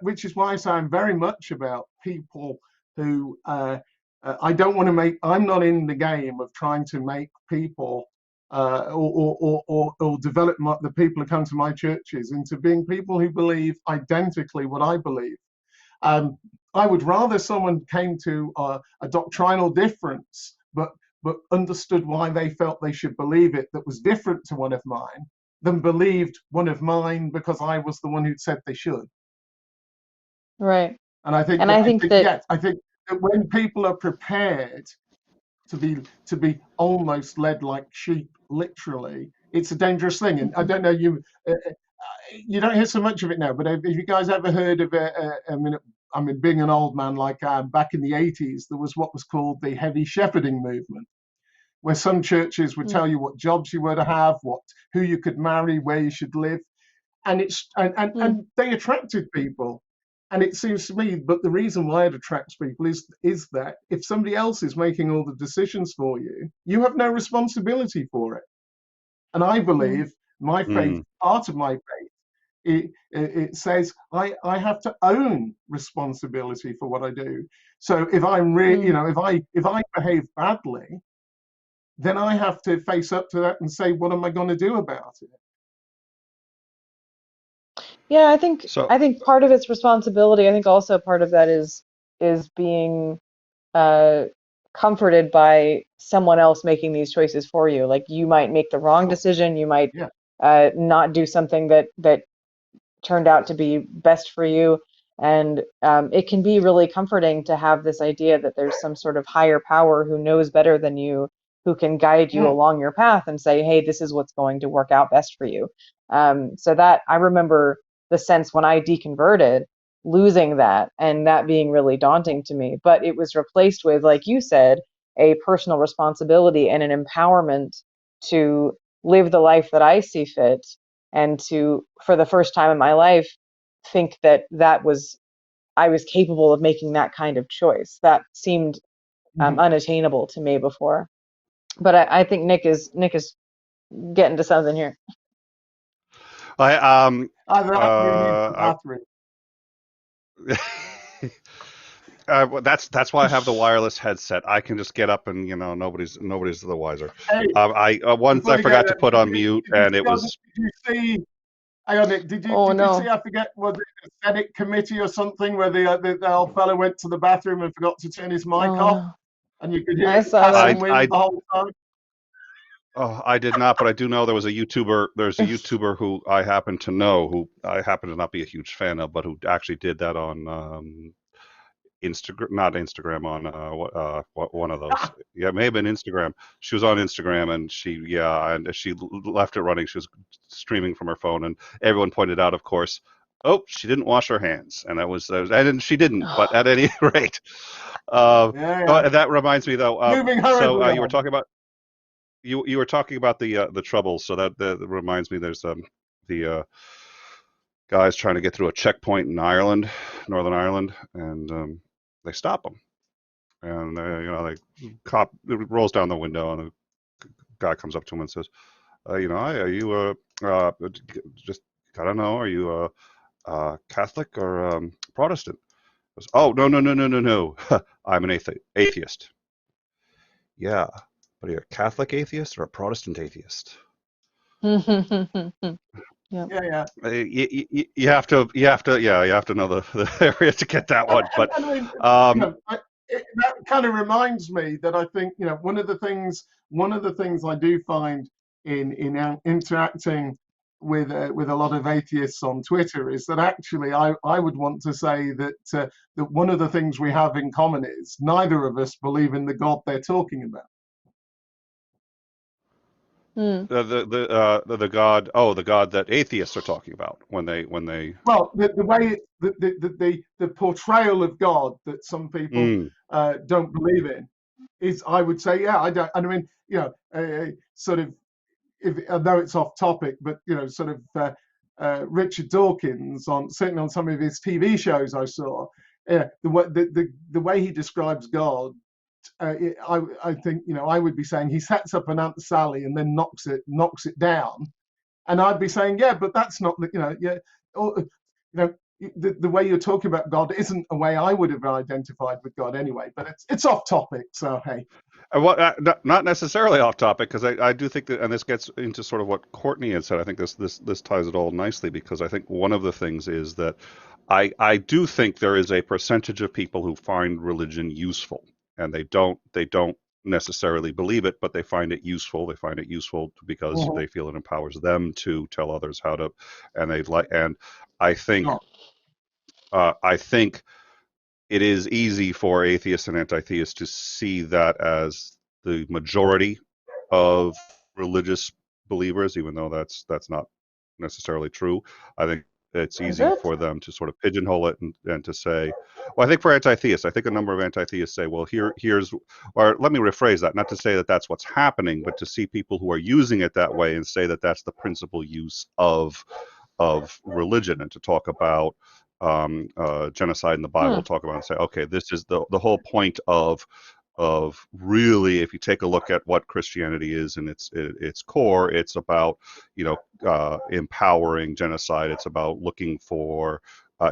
which is why I say I'm very much about people who I don't want to make. I'm not in the game of trying to make people or develop the people who come to my churches into being people who believe identically what I believe. I would rather someone came to a doctrinal difference, but understood why they felt they should believe it that was different to one of mine, than believed one of mine because I was the one who'd said they should. Right. And I think And I think that yes, I think that when people are prepared to be almost led like sheep, literally, it's a dangerous thing. And I don't know, you don't hear so much of it now, but have you guys ever heard of it? I mean, being an old man like I am, back in the 80s, there was what was called the heavy shepherding movement, where some churches would tell you what jobs you were to have, who you could marry, where you should live, and and they attracted people. And it seems to me, but the reason why it attracts people is that if somebody else is making all the decisions for you, you have no responsibility for it. And I believe my faith, part of my faith, it says I have to own responsibility for what I do. So if I'm if I behave badly, then I have to face up to that and say, what am I going to do about it? Yeah, I think So I think part of it's responsibility. I think also part of that is being uh, comforted by someone else making these choices for you. Like you might make the wrong Sure. decision, you might Yeah. not do something that turned out to be best for you. And it can be really comforting to have this idea that there's some sort of higher power who knows better than you, who can guide you Mm. along your path and say, hey, this is what's going to work out best for you. So that I remember the sense when I deconverted, losing that and that being really daunting to me. But it was replaced with, like you said, a personal responsibility and an empowerment to live the life that I see fit, and to, for the first time in my life, think that I was capable of making that kind of choice. That seemed unattainable to me before. But I think Nick is getting to something here. I Either that or you need the uh bathroom. That's why I have the wireless headset. I can just get up and nobody's the wiser. Hey, I once before I you go forgot to there, put on mute, and it was did you see? Hang on, Nick, Oh did you see? no. I forget. Was it a Senate committee or something where the old fellow went to the bathroom and forgot to turn his mic Oh off, no. and you could hear I it saw passing that. wind I the whole time. Oh, I did not, but I do know there was a YouTuber. There's a YouTuber who I happen to know, who I happen to not be a huge fan of, but who actually did that on Instagram, not Instagram, on what one of those? Yeah, it may have been Instagram. She was on Instagram, and she left it running. She was streaming from her phone, and everyone pointed out, of course, oh, she didn't wash her hands, and and she didn't. But at any rate, Yeah. that reminds me though. Moving So hurriedly you were on. talking about you were talking about the troubles, so that reminds me. There's the guys trying to get through a checkpoint in Ireland, Northern Ireland, and they stop them, and they cop rolls down the window, and the guy comes up to him and says, "Hi, are you just gotta know, are you Catholic or Protestant?" He goes, "Oh, no, no, no, no, no, no, I'm an atheist." Yeah, but are you a Catholic atheist or a Protestant atheist? Yep. Yeah. You have to know the area to get that one. But I mean, um, that kind of reminds me that I think one of the things I do find in interacting with a lot of atheists on Twitter is that actually I would want to say that one of the things we have in common is neither of us believe in the God they're talking about. Mm. the God that atheists are talking about when they Well, the way the portrayal of God that some people mm, don't believe in is, I would say, yeah, I don't. I mean, sort of, if I know it's off topic, but sort of Richard Dawkins certainly on some of his TV shows I saw, the way he describes God. I think I would be saying he sets up an Aunt Sally and then knocks it down, and I'd be saying, yeah, but that's not the way you're talking about God isn't a way I would have identified with God anyway. But it's off topic, so hey. not necessarily off topic, because I do think that, and this gets into sort of what Courtney had said. I think this ties it all nicely, because I think one of the things is that I do think there is a percentage of people who find religion useful, and they don't necessarily believe it, but they find it useful. They find it useful because Mhm. they feel it empowers them to tell others how to, and I think Sure. I think it is easy for atheists and anti-theists to see that as the majority of religious believers, even though that's not necessarily true. I think it's Is easy it? for them to sort of pigeonhole it and to say, well, I think for anti-theists, I think a number of anti-theists say, well, here's, or let me rephrase that, not to say that that's what's happening, but to see people who are using it that way and say that that's the principal use of religion, and to talk about genocide in the Bible, Hmm. talk about and say, okay, this is the whole point of really, if you take a look at what Christianity is and its core, it's about empowering genocide. It's about looking for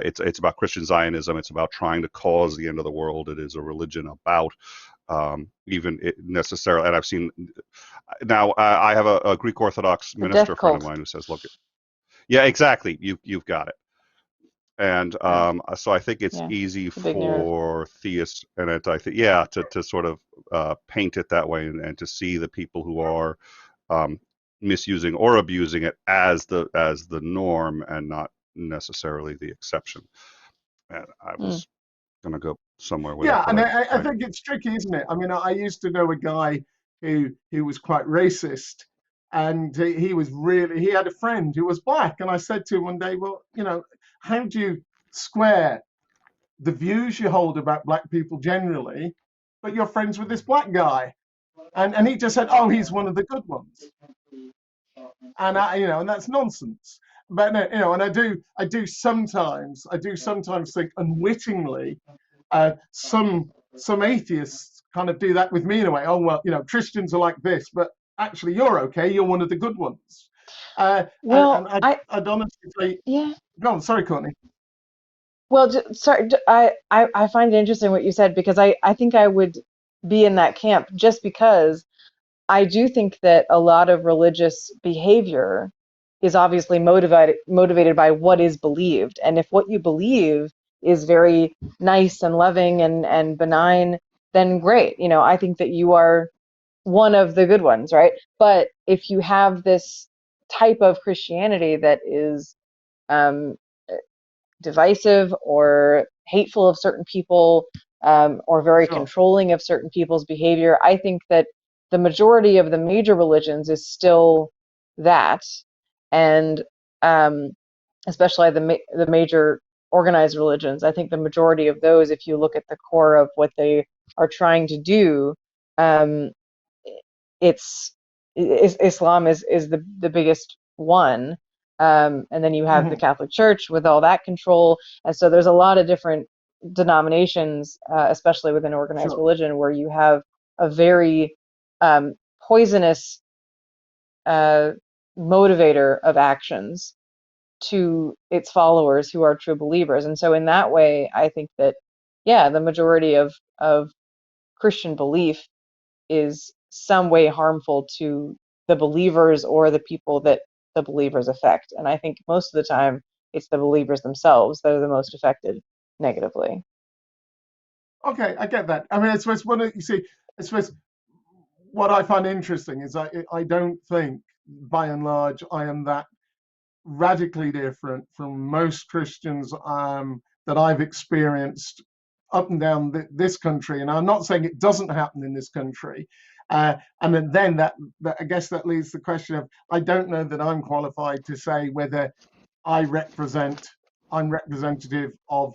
it's about Christian Zionism. It's about trying to cause the end of the world. It is a religion about even it necessarily. And I've seen now. I have a Greek Orthodox The death minister friend of cult. mine who says, "Look, yeah, exactly. You've got it." And Yeah. so I think it's Yeah. easy It's a big narrative. for theists and anti-theists, to sort of paint it that way, and to see the people who are misusing or abusing it as the norm and not necessarily the exception. And I Hmm. was going to go somewhere with it, Yeah, but and I think it's tricky, isn't it? I mean, I used to know a guy who was quite racist, and he had a friend who was black, and I said to him one day, well, how do you square the views you hold about black people generally, but you're friends with this black guy? And he just said, oh, he's one of the good ones. And and that's nonsense. But no, and I do sometimes think unwittingly, some atheists kind of do that with me in a way. Oh well, Christians are like this, but actually you're okay. You're one of the good ones. And Well, I'd honestly say, yeah. go on. Sorry, Courtney. Well, sorry, I find it interesting what you said because I think I would be in that camp just because I do think that a lot of religious behavior is obviously motivated by what is believed. And if what you believe is very nice and loving and benign, then great. You know, I think that you are one of the good ones, right? But if you have this type of Christianity that is um, divisive or hateful of certain people, or very Sure. controlling of certain people's behavior, I think that the majority of the major religions is still that, and um, especially the major organized religions. I think the majority of those, if you look at the core of what they are trying to do, um, it's Islam is the biggest one, and then you have the Mhm. Catholic Church with all that control, and so there's a lot of different denominations, especially within organized Sure. religion, where you have a very poisonous uh, motivator of actions to its followers who are true believers. And so in that way, I think that, yeah, the majority of Christian belief is some way harmful to the believers or the people that the believers affect. And I think most of the time it's the believers themselves that are the most affected negatively. Okay, I get that. I mean, I suppose you see, I suppose what I find interesting is I don't think, by and large, I am that radically different from most Christians that I've experienced up and down this country. And I'm not saying it doesn't happen in this country. And then that I guess that leads to the question of, I don't know that I'm qualified to say whether I'm representative of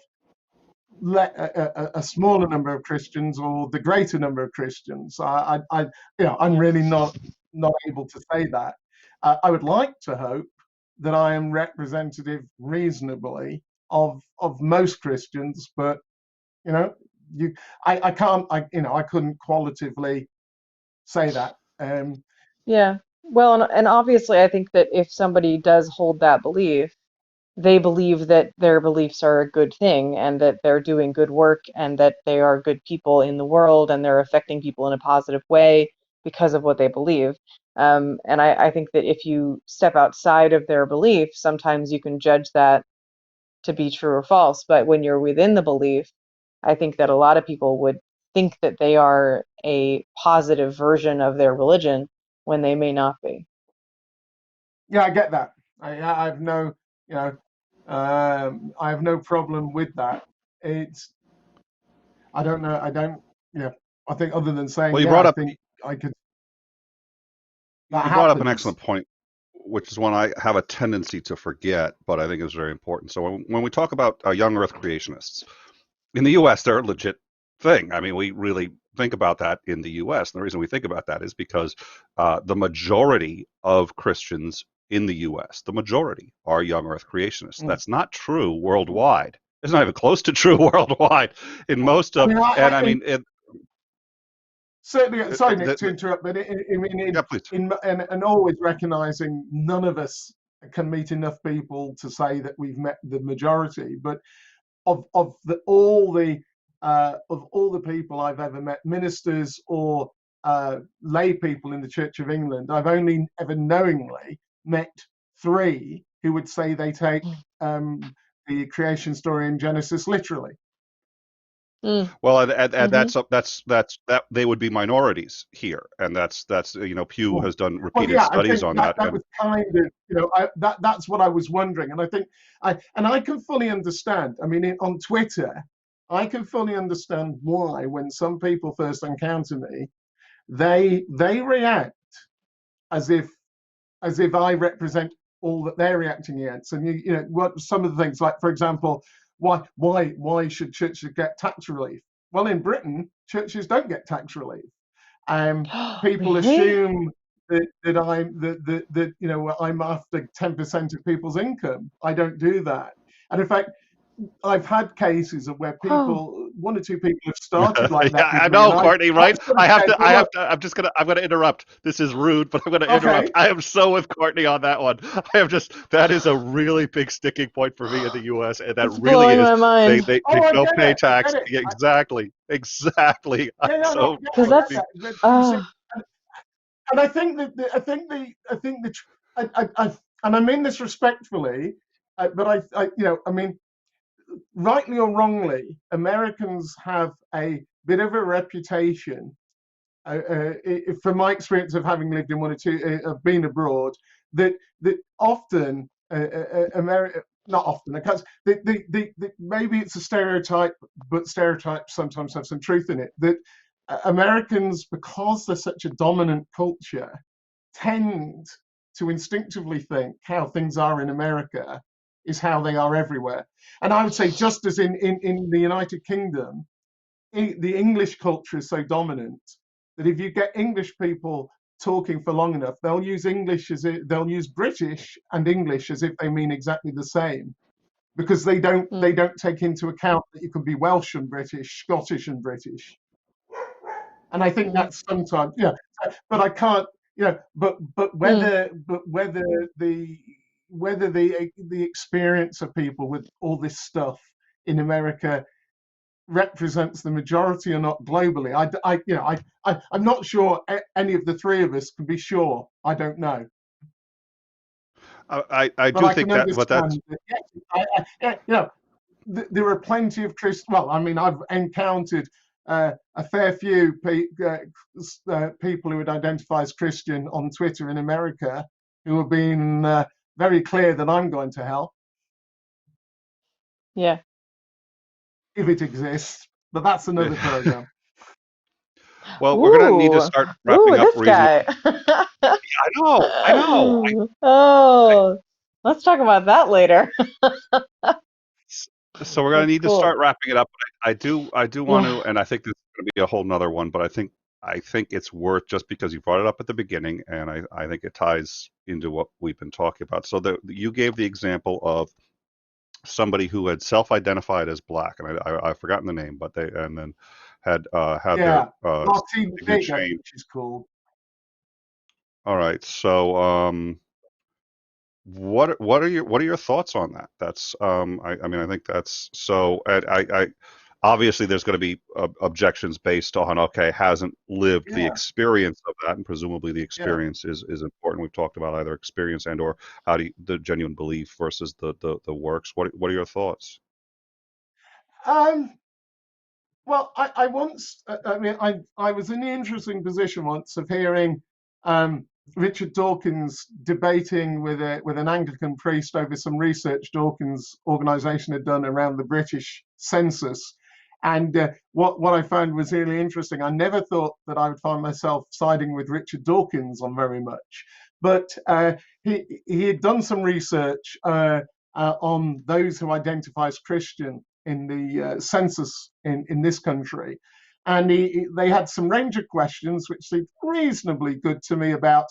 a smaller number of Christians or the greater number of Christians. I'm really not able to say that. I would like to hope that I am representative reasonably of most Christians, but you know, I can't, I couldn't qualitatively say that. Yeah. Well, and obviously I think that if somebody does hold that belief, they believe that their beliefs are a good thing and that they're doing good work and that they are good people in the world and they're affecting people in a positive way because of what they believe. And I think that if you step outside of their belief, sometimes you can judge that to be true or false. But when you're within the belief, I think that a lot of people would think that they are a positive version of their religion when they may not be. Yeah, I get that. I have no, you know, I have no problem with that. It's I don't know. I don't. Yeah. I think other than saying, Well, yeah, I think I could. That you brought up an happens. excellent point, which is one I have a tendency to forget, but I think is very important. So when we talk about young Earth creationists in the U.S., they're a legit thing. I mean, we really think about that in the U.S. And the reason we think about that is because the majority of Christians in the U.S., the majority are young Earth creationists. Mm. That's not true worldwide. It's not even close to true worldwide in most I of, mean, and I mean, certainly. Sorry, Nick, to the, interrupt, but I mean, yeah, please. and always recognizing none of us can meet enough people to say that we've met the majority. But of all the people I've ever met, ministers or lay people in the Church of England, I've only ever knowingly met three who would say they take the creation story in Genesis literally. Mm. Well, and Hmm. that they would be minorities here, and that's Pew has done Well, repeated yeah, I studies think on that that, that and was kind of, that's what I was wondering, and I think I can fully understand. I mean, on Twitter, I can fully understand why when some people first encounter me, they react as if I represent all that they're reacting against. And what some of the things, like for example, why should churches get tax relief? Well, in Britain, churches don't get tax relief. People Really? assume that I'm after 10% of people's income. I don't do that. And in fact, I've had cases of where Oh, people, one or two people have started like Yeah, that with I me, know, and Courtney, I've right? sort of I have said, to, well, look, I'm going to interrupt. This is rude, but I'm going to interrupt. okay, I am so with Courtney on that one. That is a really big sticking point for me in the US, and that it's really blowing is, my they, mind. they, oh, they I don't get pay it, I tax. get it, Yeah, exactly. I'm yeah, no, no, so, yeah, Because I get that's, Courtney. that. But you see, uh, and I think that and I mean this respectfully, but I mean, rightly or wrongly, Americans have a bit of a reputation. From my experience of having lived in one or two, of being abroad, that often America, not often, because maybe it's a stereotype, but stereotypes sometimes have some truth in it. That Americans, because they're such a dominant culture, tend to instinctively think how things are in America is how they are everywhere. And I would say, just as in the United Kingdom, the English culture is so dominant that if you get English people talking for long enough, they'll use British and English as if they mean exactly the same, because they mm, don't take into account that you can be Welsh and British, Scottish and British. And I think mm, that's sometimes, yeah. But I can't, but mm, whether the experience of people with all this stuff in America represents the majority or not globally, I'm not sure any of the three of us can be sure. I don't know, I but do I think can that, but that's, understand that. Yes, there are plenty of Christians. Well, I mean, I've encountered a fair few people who would identify as Christian on Twitter in America who have been very clear that I'm going to hell yeah. if it exists. But that's another program. well, we're going to need to Ooh, start ooh, wrapping up this reasonably. guy. I know. Oh, let's talk about that later. So we're going to That's need to cool. start wrapping it up. But I do want Yeah. to, and I think this is going to be a whole nother one. But I think it's worth, just because you brought it up at the beginning, and I think it ties into what we've been talking about. So you gave the example of somebody who had self-identified as black, and I've forgotten the name, but they, and then had their Yeah, Martina signature Big, I changed. think she's called. All right, so what are your thoughts on that? That's I mean, I think that's so. I obviously there's going to be objections based on, okay, hasn't lived the Yeah, experience of that, and presumably the yeah. experience is important. We've talked about either experience and or how do you, the genuine belief versus the works. What are your thoughts? Um, Well, I once, I mean, I was in the interesting position once of hearing um, Richard Dawkins debating with an Anglican priest over some research Dawkins' organisation had done around the British census. And what I found was really interesting. I never thought that I would find myself siding with Richard Dawkins on very much, but he had done some research on those who identify as Christian in the census in this country. And they had some range of questions which seemed reasonably good to me about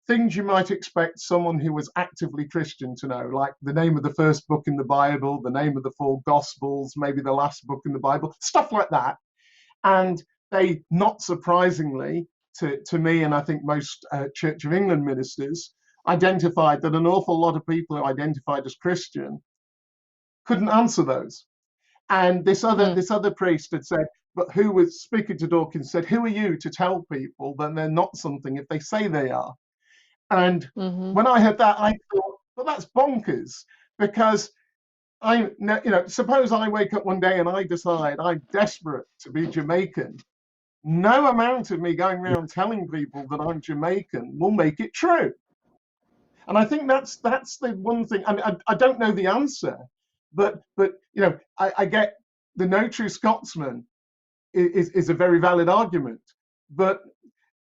things you might expect someone who was actively Christian to know, like the name of the first book in the Bible, the name of the four Gospels, maybe the last book in the Bible, stuff like that. And they, not surprisingly to me, and I think most Church of England ministers, identified that an awful lot of people who identified as Christian couldn't answer those. And Mm, this other priest had said, but who was speaking to Dawkins said, who are you to tell people that they're not something if they say they are? And mm-hmm. when I heard that, I thought, well, that's bonkers, because suppose I wake up one day and I decide I'm desperate to be Jamaican. No amount of me going around telling people that I'm Jamaican will make it true. And I think that's the one thing. And I don't know the answer, but I get the no true Scotsman is a very valid argument, but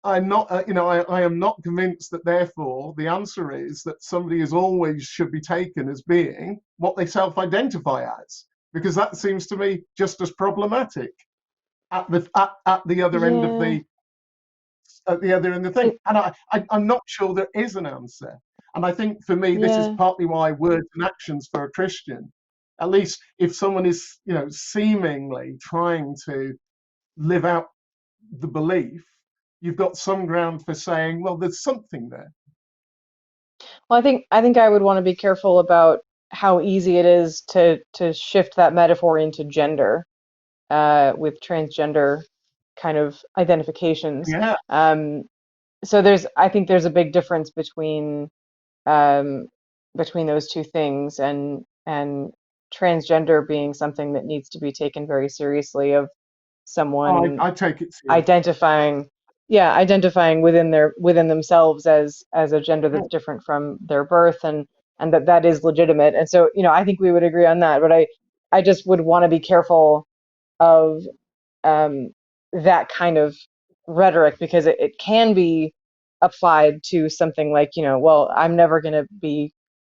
I'm not, I am not convinced that therefore the answer is that somebody is always should be taken as being what they self-identify as, because that seems to me just as problematic at the other end of Yeah. the thing. It, And I'm not sure there is an answer. And I think for me, this is yeah. partly why words and actions for a Christian At least if someone is, seemingly trying to live out the belief, you've got some ground for saying, well, there's something there. Well, I think I would want to be careful about how easy it is to shift that metaphor into gender with transgender kind of identifications. Yeah. So I think there's a big difference um, between those two things, and transgender being something that needs to be taken very seriously of Oh, someone I take it seriously. identifying, yeah, identifying within themselves as a gender that's different from their birth, and that is legitimate. And so, I think we would agree on that. But I just would want to be careful of um, that kind of rhetoric, because it can be applied to something like, well, I'm never going to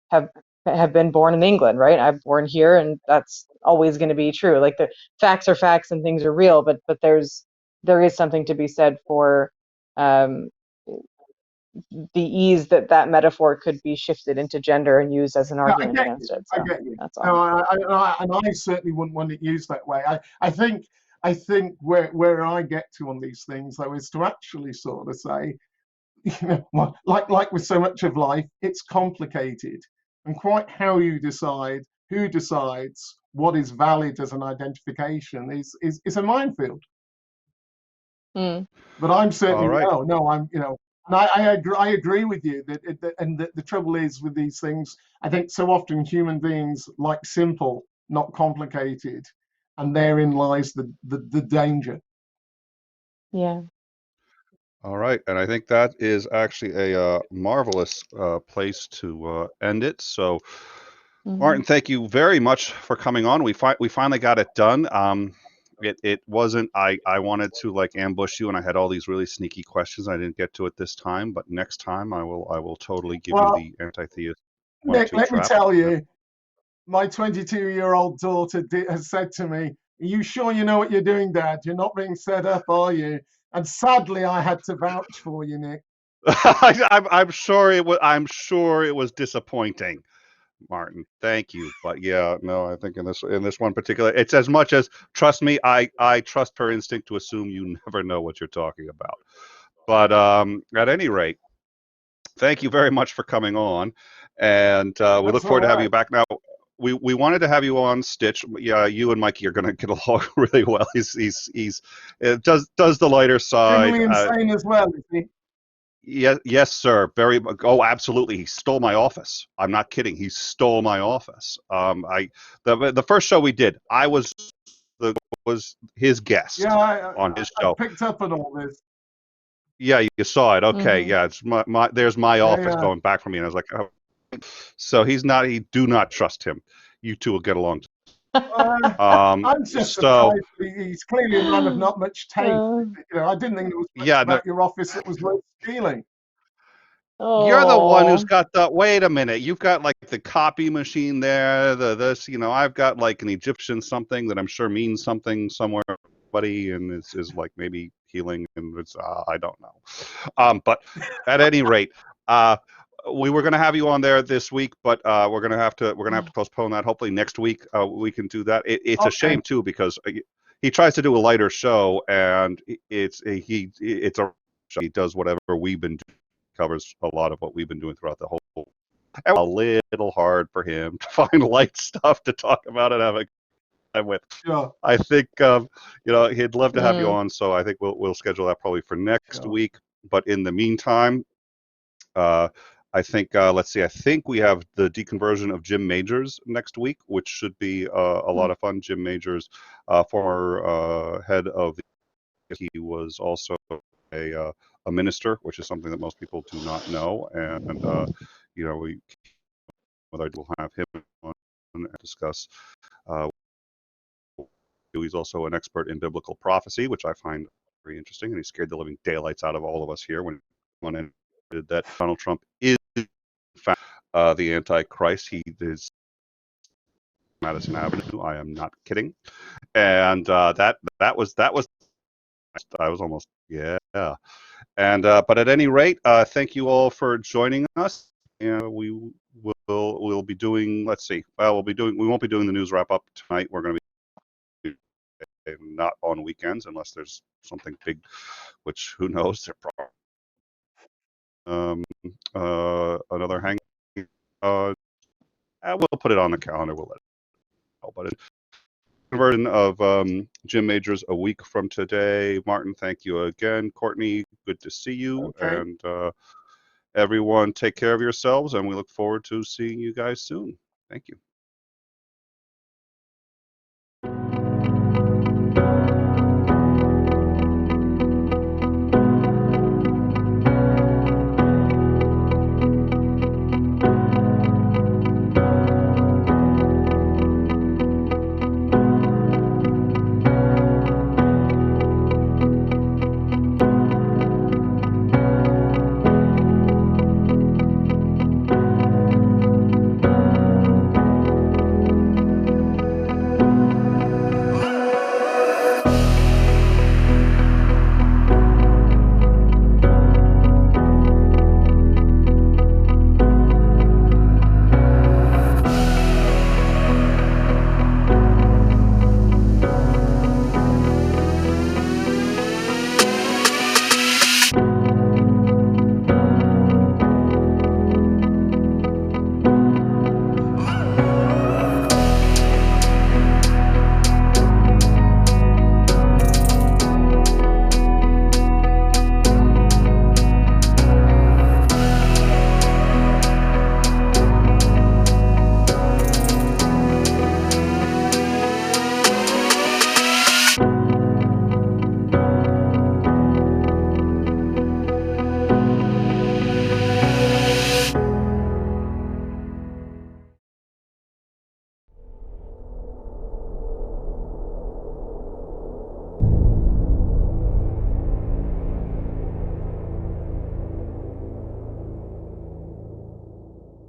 have have been born in England, right? I'm born here, and that's always going to be true. Like, the facts are facts and things are real, but there is something to be said for um, the ease that metaphor could be shifted into gender and used as an No, I argument get against you. it. I So get you. that's No, all. I certainly wouldn't want it used that way. I think where I get to on these things, though, is to actually sort of say, like with so much of life, it's complicated, and quite how you decide, who decides what is valid as an identification is a minefield. Mm, But I'm All certainly right. no, and I agree with you that the trouble is with these things. I think so often human beings like simple, not complicated, and therein lies the danger. yeah. All right, and I think that is actually a marvelous place to end it. So, Hmm. Martin, thank you very much for coming on. We finally got it done. It wasn't I wanted to like ambush you, and I had all these really sneaky questions. I didn't get to it this time, but next time I will totally give you Well, the anti-theist one Nick, two let me trap. tell you, my 22-year-old daughter has said to me, "Are you sure you know what you're doing, Dad? You're not being set up, are you?" And sadly, I had to vouch for you, Nick. I'm sure it was. I'm sure it was disappointing, Martin. Thank you, but yeah, no, I think in this one particular, it's as much as trust me. I trust her instinct to assume you never know what you're talking about. But at any rate, thank you very much for coming on, and we look That's forward all to having right. you back. Now, we wanted to have you on Stitch. Yeah, you and Mikey are going to get along really well. He's does the lighter side. Criminally insane as well, is he? Yes, sir. Very. Oh, absolutely. He stole my office. I'm not kidding. He stole my office. The first show we did, I was his guest Yeah, I, on his I show. picked up on all this. Yeah, you saw it. Okay, Hmm. yeah, it's my there's my Yeah, office yeah. going back from me, and I was like, oh. So he's not. He do not trust him. You two will get along. Uh, I'm just So surprised. He's clearly a man of not much taste. Uh, I didn't think there was much yeah, no, about your office that was worth stealing. you're the one who's oh. got the. Wait a minute, you've got like the copy machine there. The this, I've got like an Egyptian something that I'm sure means something somewhere, buddy, and is like maybe healing, and it's I don't know. But at any rate, uh, we were going to have you on there this week, but we're gonna have to postpone that. Hopefully next week we can do that. It's a Okay. shame too because he tries to do a lighter show, and it's a show. He does whatever we've been doing, covers a lot of what we've been doing throughout the whole. And a little hard for him to find light stuff to talk about and have a time with. Sure. I think he'd love to have you Mm. on, so I think we'll schedule that probably for next Sure. week. But in the meantime, uh, I think let's see. I think we have the deconversion of Jim Majors next week, which should be a lot of fun. Jim Majors, former head of he was also a minister, which is something that most people do not know. And we will have him on and discuss. Uh, he's also an expert in biblical prophecy, which I find very interesting, and he scared the living daylights out of all of us here when that Donald Trump is in fact the Antichrist. He is Madison Avenue. I am not kidding. And that was I was almost yeah. And but at any rate, thank you all for joining us. we we'll be doing. Let's see. Well, we won't be doing the news wrap up tonight. We're going to be not on weekends unless there's something big, which who knows. Another hang. We'll put it on the calendar. We'll let it know. But version of Jim Majors a week from today. Martin, thank you again. Courtney, good to see you. Okay. And everyone, take care of yourselves, and we look forward to seeing you guys soon. Thank you.